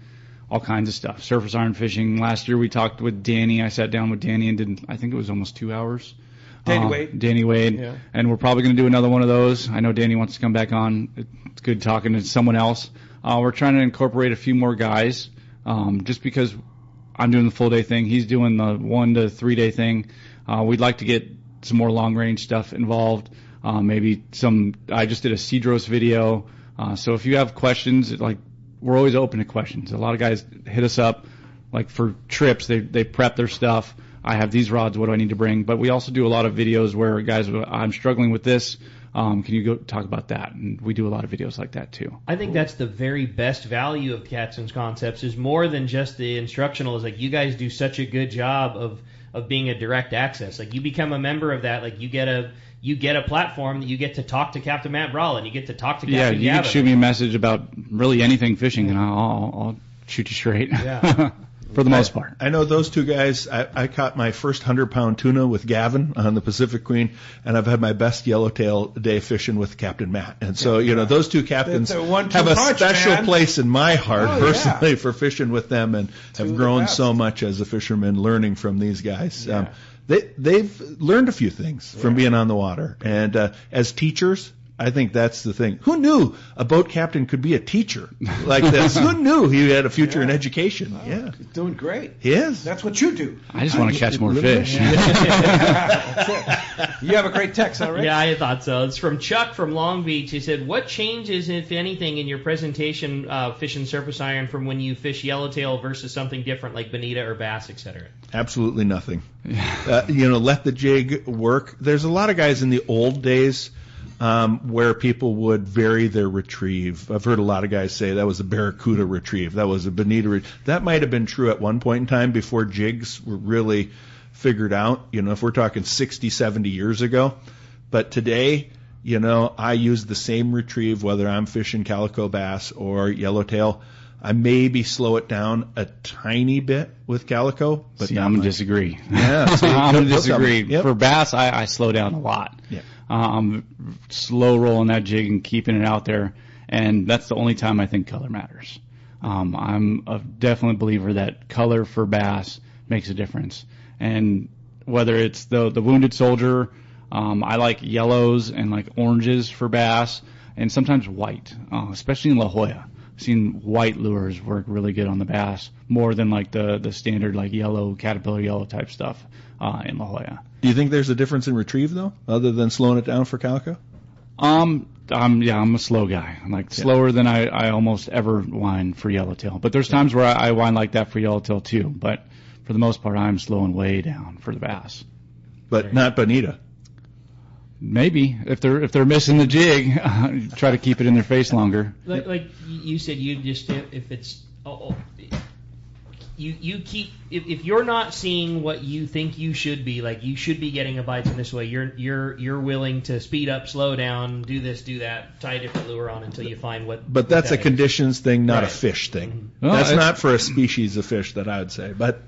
all kinds of stuff. Surface iron fishing. Last year we talked with Danny. I sat down with Danny and did, I think it was almost 2 hours. Danny Wade. Yeah. And we're probably going to do another one of those. I know Danny wants to come back on. It's good talking to someone else. We're trying to incorporate a few more guys, just because I'm doing the full day thing. He's doing the 1 to 3 day thing. We'd like to get some more long range stuff involved. Maybe I just did a Cedros video. So if you have questions, we're always open to questions. A lot of guys hit us up, like for trips, they prep their stuff. I have these rods, what do I need to bring? But we also do a lot of videos where guys, I'm struggling with this. Can you go talk about that? And we do a lot of videos like that too. I think that's the very best value of Captain's Concepts, is more than just the instructional. Is like you guys do such a good job of being a direct access. Like you become a member of that, like you get a platform that you get to talk to Captain Matt Bralla and you get to talk to Captain Gavin. Yeah, you can shoot me a message about really anything fishing and I'll shoot you straight. Yeah. For the most part. I know those two guys. I caught my first 100-pound tuna with Gavin on the Pacific Queen, and I've had my best yellowtail day fishing with Captain Matt. And so, those two captains have a special place in my heart personally for fishing with them, and have grown so much as a fisherman learning from these guys. Yeah. They've learned a few things from being on the water. And as teachers, I think that's the thing. Who knew a boat captain could be a teacher like this? Who knew he had a future in education? Wow. Yeah. He's doing great. He is. That's what you do. I just want to catch more fish. That's it. You have a great text, all right? Yeah, I thought so. It's from Chuck from Long Beach. He said, what changes, if anything, in your presentation fishing surface iron from when you fish yellowtail versus something different like bonita or bass, etc.? Absolutely nothing. Let the jig work. There's a lot of guys in the old days where people would vary their retrieve. I've heard a lot of guys say that was a barracuda retrieve, that was a bonita retrieve. That might have been true at one point in time before jigs were really figured out, if we're talking 60, 70 years ago. But today, I use the same retrieve whether I'm fishing calico bass or yellowtail. I maybe slow it down a tiny bit with calico, but I'm going to disagree. Yeah, I'm going to disagree. Yep. For bass, I slow down a lot. Yeah. I'm slow rolling that jig and keeping it out there, and that's the only time I think color matters. I'm a definite believer that color for bass makes a difference, and whether it's the wounded soldier, I like yellows and like oranges for bass, and sometimes white, especially in La Jolla. seen white lures work really good on the bass, more than like the standard like yellow, caterpillar yellow type stuff in La Jolla. Do you think there's a difference in retrieve though, other than slowing it down for calico? I'm a slow guy. I'm like slower than I almost ever wind for yellowtail. But there's times where I wind like that for yellowtail too. But for the most part, I'm slowing way down for the bass. But not bonita. Maybe if they're missing the jig, try to keep it in their face longer. Like you said, you just if it's you keep if you're not seeing what you think you should be, like you should be getting a bite in this way, you're willing to speed up, slow down, do this, do that, tie a different lure on until you find what. But that's a conditions thing, not a Right. fish thing. Mm-hmm. That's not for a species of fish that I would say. But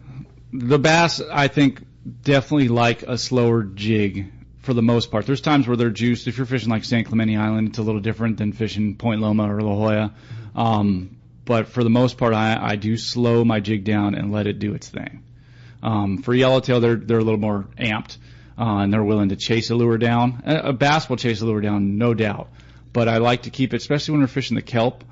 The bass, I think, definitely like a slower jig for the most part. There's times where they're juiced. If you're fishing like San Clemente Island, it's a little different than fishing Point Loma or La Jolla. But for the most part, I do slow my jig down and let it do its thing. For yellowtail, they're a little more amped, and they're willing to chase a lure down. A bass will chase a lure down, no doubt. But I like to keep it, especially when we're fishing the kelp,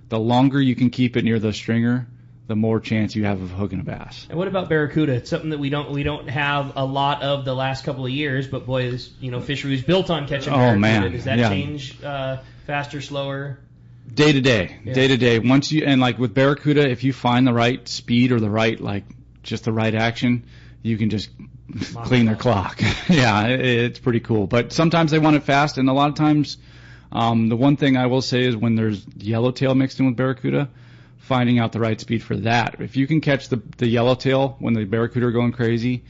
the longer you can keep it near the stringer, the more chance you have of hooking a bass. And what about barracuda? It's something that we don't have a lot of the last couple of years, but boy, this fishery is built on catching barracuda. Man. Does that Yeah. change faster, slower? Day to day. Once you, and like with barracuda, if you find the right speed or the right, just the right action, you can just clean their clock. Yeah, it's pretty cool. But sometimes they want it fast, and a lot of times, the one thing I will say is when there's yellowtail mixed in with barracuda, finding out the right speed for that. If you can catch the yellowtail when the barracuda are going crazy,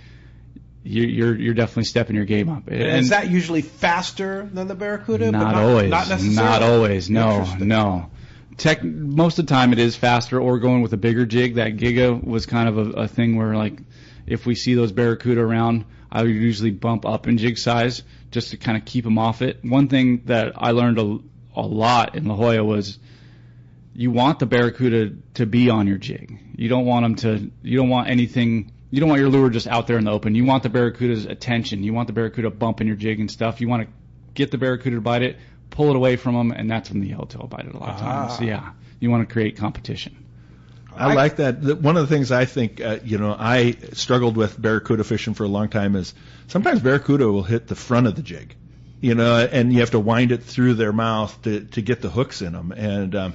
you're definitely stepping your game up. And is that usually faster than the barracuda? Not but always. Not necessarily. Not always. No. Interesting. Most of the time it is faster, or going with a bigger jig. That Giga was kind of a thing where, like, if we see those barracuda around, I would usually bump up in jig size just to kind of keep them off it. One thing that I learned a lot in La Jolla was you want the barracuda to be on your jig. You don't want your lure just out there in the open. You want the barracuda's attention. You want the barracuda bumping your jig and stuff. You want to get the barracuda to bite it, pull it away from them, and that's when the yellowtail will bite it a lot of times. So, yeah, you want to create competition. I like that. One of the things I think, I struggled with barracuda fishing for a long time is sometimes barracuda will hit the front of the jig, and you have to wind it through their mouth to get the hooks in them. And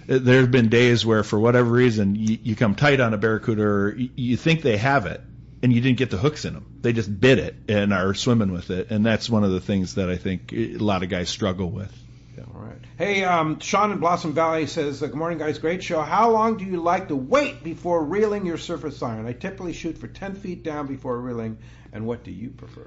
there have been days where, for whatever reason, you come tight on a barracuda, or you think they have it, and you didn't get the hooks in them. They just bit it and are swimming with it, and that's one of the things that I think a lot of guys struggle with. Yeah, all right. Hey, Sean in Blossom Valley says, good morning, guys. Great show. How long do you like to wait before reeling your surface iron? I typically shoot for 10 feet down before reeling, and what do you prefer?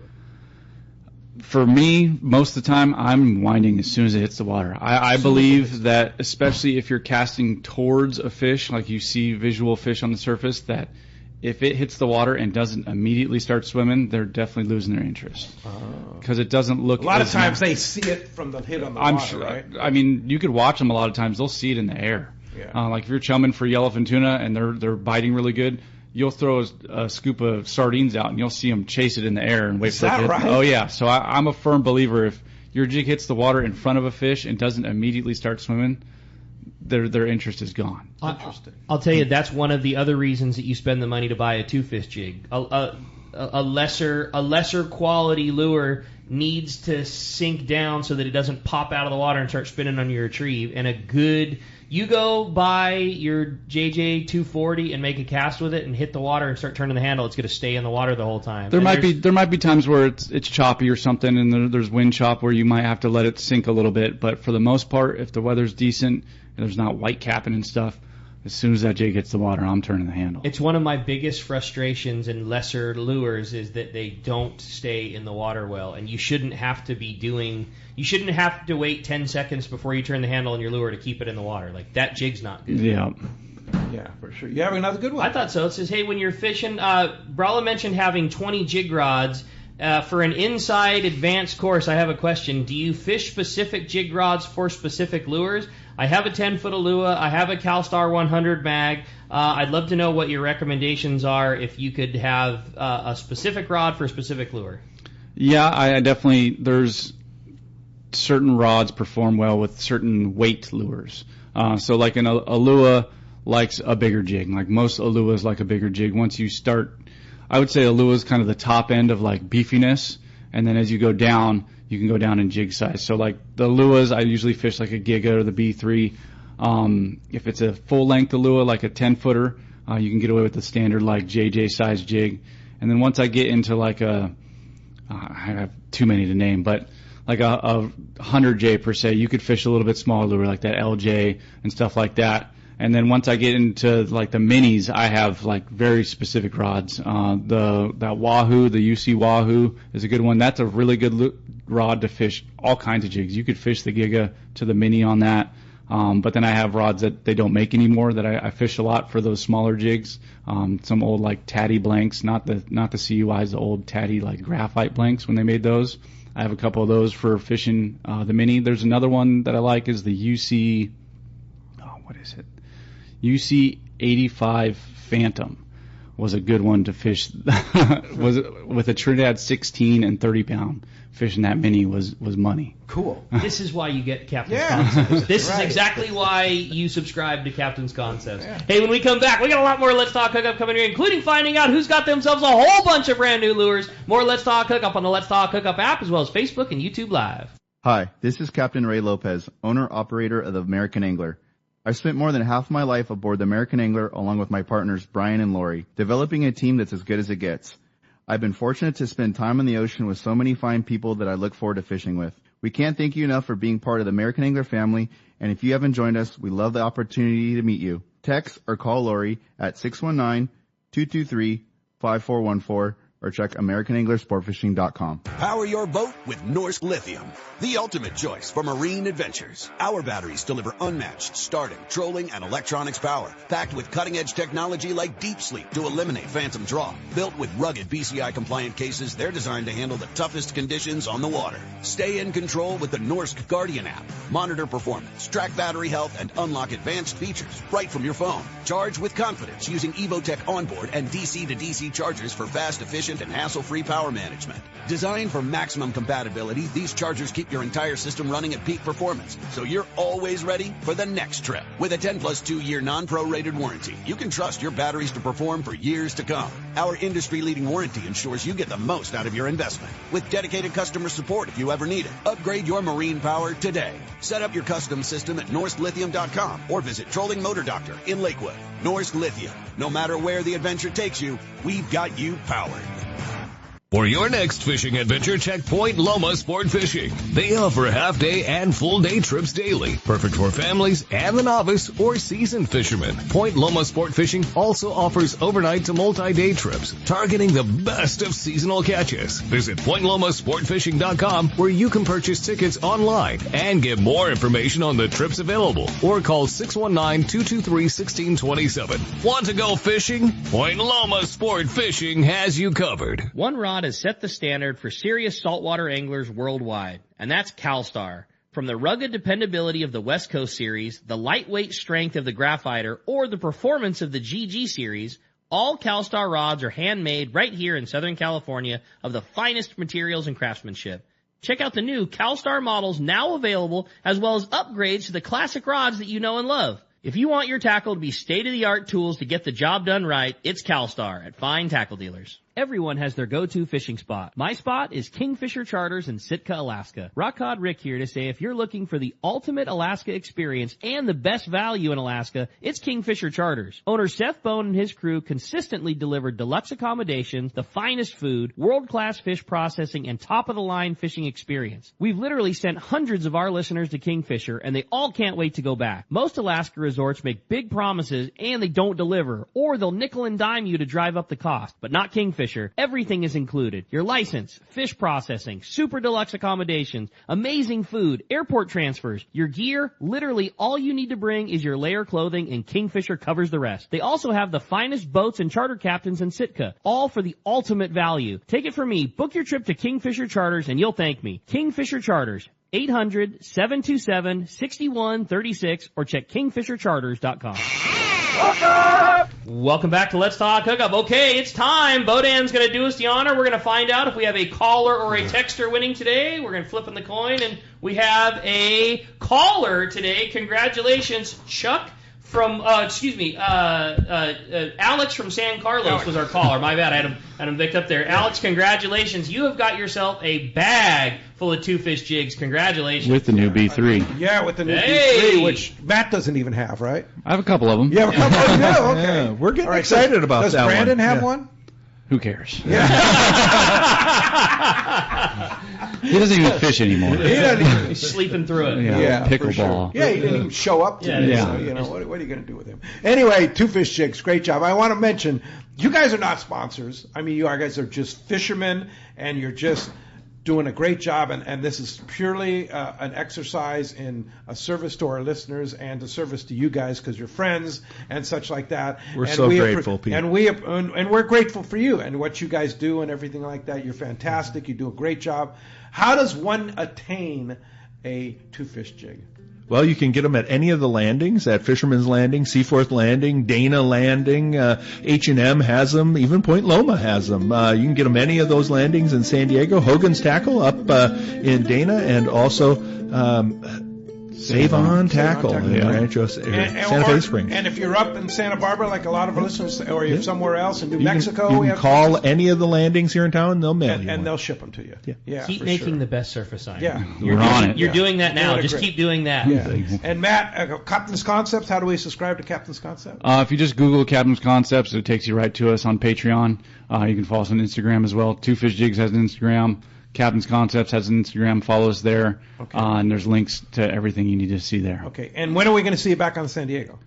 For me, most of the time, I'm winding as soon as it hits the water. I believe that, especially if you're casting towards a fish, like you see visual fish on the surface, that if it hits the water and doesn't immediately start swimming, they're definitely losing their interest. Because it doesn't look... A lot of times they see it from the hit on the I'm water, sure, right? I mean, you could watch them a lot of times. They'll see it in the air. Yeah. Like if you're chumming for yellowfin tuna and they're biting really good, you'll throw a scoop of sardines out and you'll see them chase it in the air and wait for it to hit. Right? Oh, yeah. So I'm a firm believer if your jig hits the water in front of a fish and doesn't immediately start swimming, their interest is gone. Interesting. I'll tell you, that's one of the other reasons that you spend the money to buy a two-fish jig. A lesser quality lure needs to sink down so that it doesn't pop out of the water and start spinning on your retrieve. And you go buy your JJ 240 and make a cast with it and hit the water and start turning the handle, it's going to stay in the water the whole time. There might be times where it's choppy or something, and there's wind chop where you might have to let it sink a little bit. But for the most part, if the weather's decent and there's not white capping and stuff, as soon as that jig hits the water, I'm turning the handle. It's one of my biggest frustrations in lesser lures is that they don't stay in the water well, and you shouldn't have to wait 10 seconds before you turn the handle on your lure to keep it in the water. Like, that jig's not good. Yeah. Yeah, for sure. You have another good one? I thought so. It says, hey, when you're fishing, Bralla mentioned having 20 jig rods. For an inside advanced course, I have a question. Do you fish specific jig rods for specific lures? I have a 10-foot Alua. I have a CalStar 100 mag. I'd love to know what your recommendations are if you could have a specific rod for a specific lure. Yeah, I definitely, there's certain rods perform well with certain weight lures. So like an Alua likes a bigger jig. Like most Aluas like a bigger jig. Once you start, I would say Alua is kind of the top end of like beefiness, and then as you go down, you can go down in jig size. So like the Aluas, I usually fish like a Giga or the B3. If it's a full length Alua, like a 10-footer, you can get away with the standard like JJ size jig. And then once I get into like I have too many to name, but like a 100J per se, you could fish a little bit smaller lure like that LJ and stuff like that. And then once I get into like the minis, I have like very specific rods. That Wahoo, the UC Wahoo is a good one. That's a really good rod to fish all kinds of jigs. You could fish the Giga to the mini on that. But then I have rods that they don't make anymore that I fish a lot for those smaller jigs. Some old like Tatty blanks, not the CUIs, the old Tatty like graphite blanks when they made those. I have a couple of those for fishing the mini. There's another one that I like is the UC, what is it? UC 85 Phantom was a good one to fish. Was with a Trinidad 16 and 30 pound. Fishing that mini was money. Cool. This is why you get Captain's Concepts. This is exactly why you subscribe to Captain's Concepts. Yeah. Hey, when we come back, we got a lot more Let's Talk Hookup coming here, including finding out who's got themselves a whole bunch of brand new lures. More Let's Talk Hookup on the Let's Talk Hookup app, as well as Facebook and YouTube Live. Hi, this is Captain Ray Lopez, owner-operator of the American Angler. I've spent more than half my life aboard the American Angler along with my partners Brian and Lori, developing a team that's as good as it gets. I've been fortunate to spend time on the ocean with so many fine people that I look forward to fishing with. We can't thank you enough for being part of the American Angler family, and if you haven't joined us, we love the opportunity to meet you. Text or call Lori at 619-223-5414 or check AmericanAnglerSportFishing.com. Power your boat with Norsk Lithium, the ultimate choice for marine adventures. Our batteries deliver unmatched starting, trolling, and electronics power, packed with cutting-edge technology like Deep Sleep to eliminate phantom draw. Built with rugged BCI-compliant cases, they're designed to handle the toughest conditions on the water. Stay in control with the Norsk Guardian app. Monitor performance, track battery health, and unlock advanced features right from your phone. Charge with confidence using Evotech onboard and DC-to-DC chargers for fast, efficient, and hassle-free power management. Designed for maximum compatibility, these chargers keep your entire system running at peak performance, so you're always ready for the next trip. With a 10-plus 2-year non-prorated warranty, you can trust your batteries to perform for years to come. Our industry-leading warranty ensures you get the most out of your investment. With dedicated customer support if you ever need it. Upgrade your marine power today. Set up your custom system at NorskLithium.com or visit Trolling Motor Doctor in Lakewood. Norsk Lithium. No matter where the adventure takes you, we've got you powered. For your next fishing adventure, check Point Loma Sport Fishing. They offer half-day and full-day trips daily, perfect for families and the novice or seasoned fishermen. Point Loma Sport Fishing also offers overnight to multi-day trips, targeting the best of seasonal catches. Visit PointLomaSportFishing.com, where you can purchase tickets online and get more information on the trips available, or call 619-223-1627. Want to go fishing? Point Loma Sport Fishing has you covered. One rod has set the standard for serious saltwater anglers worldwide, and that's CalStar. From the rugged dependability of the West Coast series, the lightweight strength of the Graphiter, or the performance of the GG series, all CalStar rods are handmade right here in Southern California of the finest materials and craftsmanship. Check out the new CalStar models now available, as well as upgrades to the classic rods that you know and love. If you want your tackle to be state-of-the-art tools to get the job done right, it's CalStar at fine tackle dealers. Everyone has their go-to fishing spot. My spot is Kingfisher Charters in Sitka, Alaska. Rock Cod Rick here to say if you're looking for the ultimate Alaska experience and the best value in Alaska, it's Kingfisher Charters. Owner Seth Bone and his crew consistently deliver deluxe accommodations, the finest food, world-class fish processing, and top-of-the-line fishing experience. We've literally sent hundreds of our listeners to Kingfisher, and they all can't wait to go back. Most Alaska resorts make big promises, and they don't deliver, or they'll nickel and dime you to drive up the cost, but not Kingfisher. Everything is included. Your license, fish processing, super deluxe accommodations, amazing food, airport transfers, your gear. Literally all you need to bring is your layer clothing, and Kingfisher covers the rest. They also have the finest boats and charter captains in Sitka, all for the ultimate value. Take it from me. Book your trip to Kingfisher Charters and you'll thank me. Kingfisher Charters, 800-727-6136 or check KingfisherCharters.com. Welcome back to Let's Talk Hookup. Okay, it's time. Bohdan's going to do us the honor. We're going to find out if we have a caller or a texter winning today. We're going to flip in the coin, and we have a caller today. Congratulations, Chuck from, Alex from San Carlos was our caller. My bad, I had him picked up there. Alex, congratulations. You have got yourself a bag full of two-fish jigs. Congratulations. With the new B3. Yeah, with the new B3, which Matt doesn't even have, right? I have a couple of them. You have a couple of them? Yeah, okay. Yeah, we're getting excited about that one. Does Brandon have one? Who cares? Yeah. He doesn't even fish anymore. He's sleeping through it. Yeah, pickleball. Sure. Yeah, he didn't even show up today. So, what are you going to do with him? Anyway, Two Fish Jigs, great job. I want to mention, you guys are not sponsors. I mean, you guys are just fishermen, and you're just doing a great job, and this is purely an exercise in a service to our listeners and a service to you guys because you're friends and such like that. We're so grateful, Pete. And we're grateful for you and what you guys do and everything like that. You're fantastic. You do a great job. How does one attain a two-fish jig? Well, you can get them at any of the landings, at Fisherman's Landing, Seaforth Landing, Dana Landing, H&M has them, even Point Loma has them. You can get them any of those landings in San Diego. Hogan's Tackle up in Dana, and also Save On Tackle in Rancho Santa Fe Springs. And if you're up in Santa Barbara, like a lot of our listeners, or you're somewhere else in New Mexico, you can call any of the landings here in town, and they'll mail you and they'll ship them to you. Yeah. Keep making the best surface sign. Yeah, you're on it. You're doing that now. Just keep doing that. Yeah. And Matt, Captain's Concepts. How do we subscribe to Captain's Concepts? If you just Google Captain's Concepts, it takes you right to us on Patreon. You can follow us on Instagram as well. Two Fish Jigs has an Instagram. Captain's Concepts has an Instagram. Follow us there. Okay. And there's links to everything you need to see there. Okay. And when are we going to see you back on San Diego?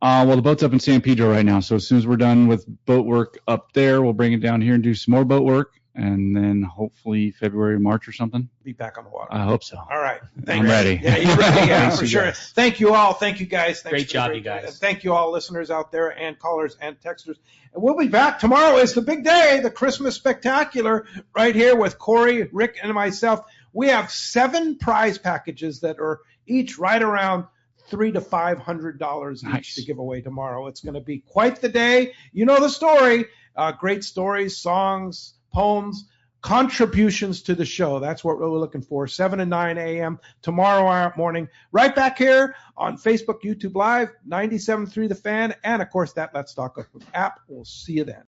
Well, the boat's up in San Pedro right now. So as soon as we're done with boat work up there, we'll bring it down here and do some more boat work. And then hopefully February, March or something. Be back on the water. I hope so. All right. I'm ready. Yeah, you're ready. Yeah, for sure. Thank you all. Thank you, guys. Great job, you guys. Thank you all, listeners out there and callers and texters. And we'll be back. Tomorrow is the big day, the Christmas Spectacular, right here with Corey, Rick, and myself. We have 7 prize packages that are each right around $300 to $500 each to give away tomorrow. It's going to be quite the day. You know the story. Great stories, songs, poems, contributions to the show. That's what we're looking for. 7 and 9 a.m. tomorrow morning. Right back here on Facebook, YouTube Live, 97.3 The Fan, and, of course, that Let's Talk app. We'll see you then.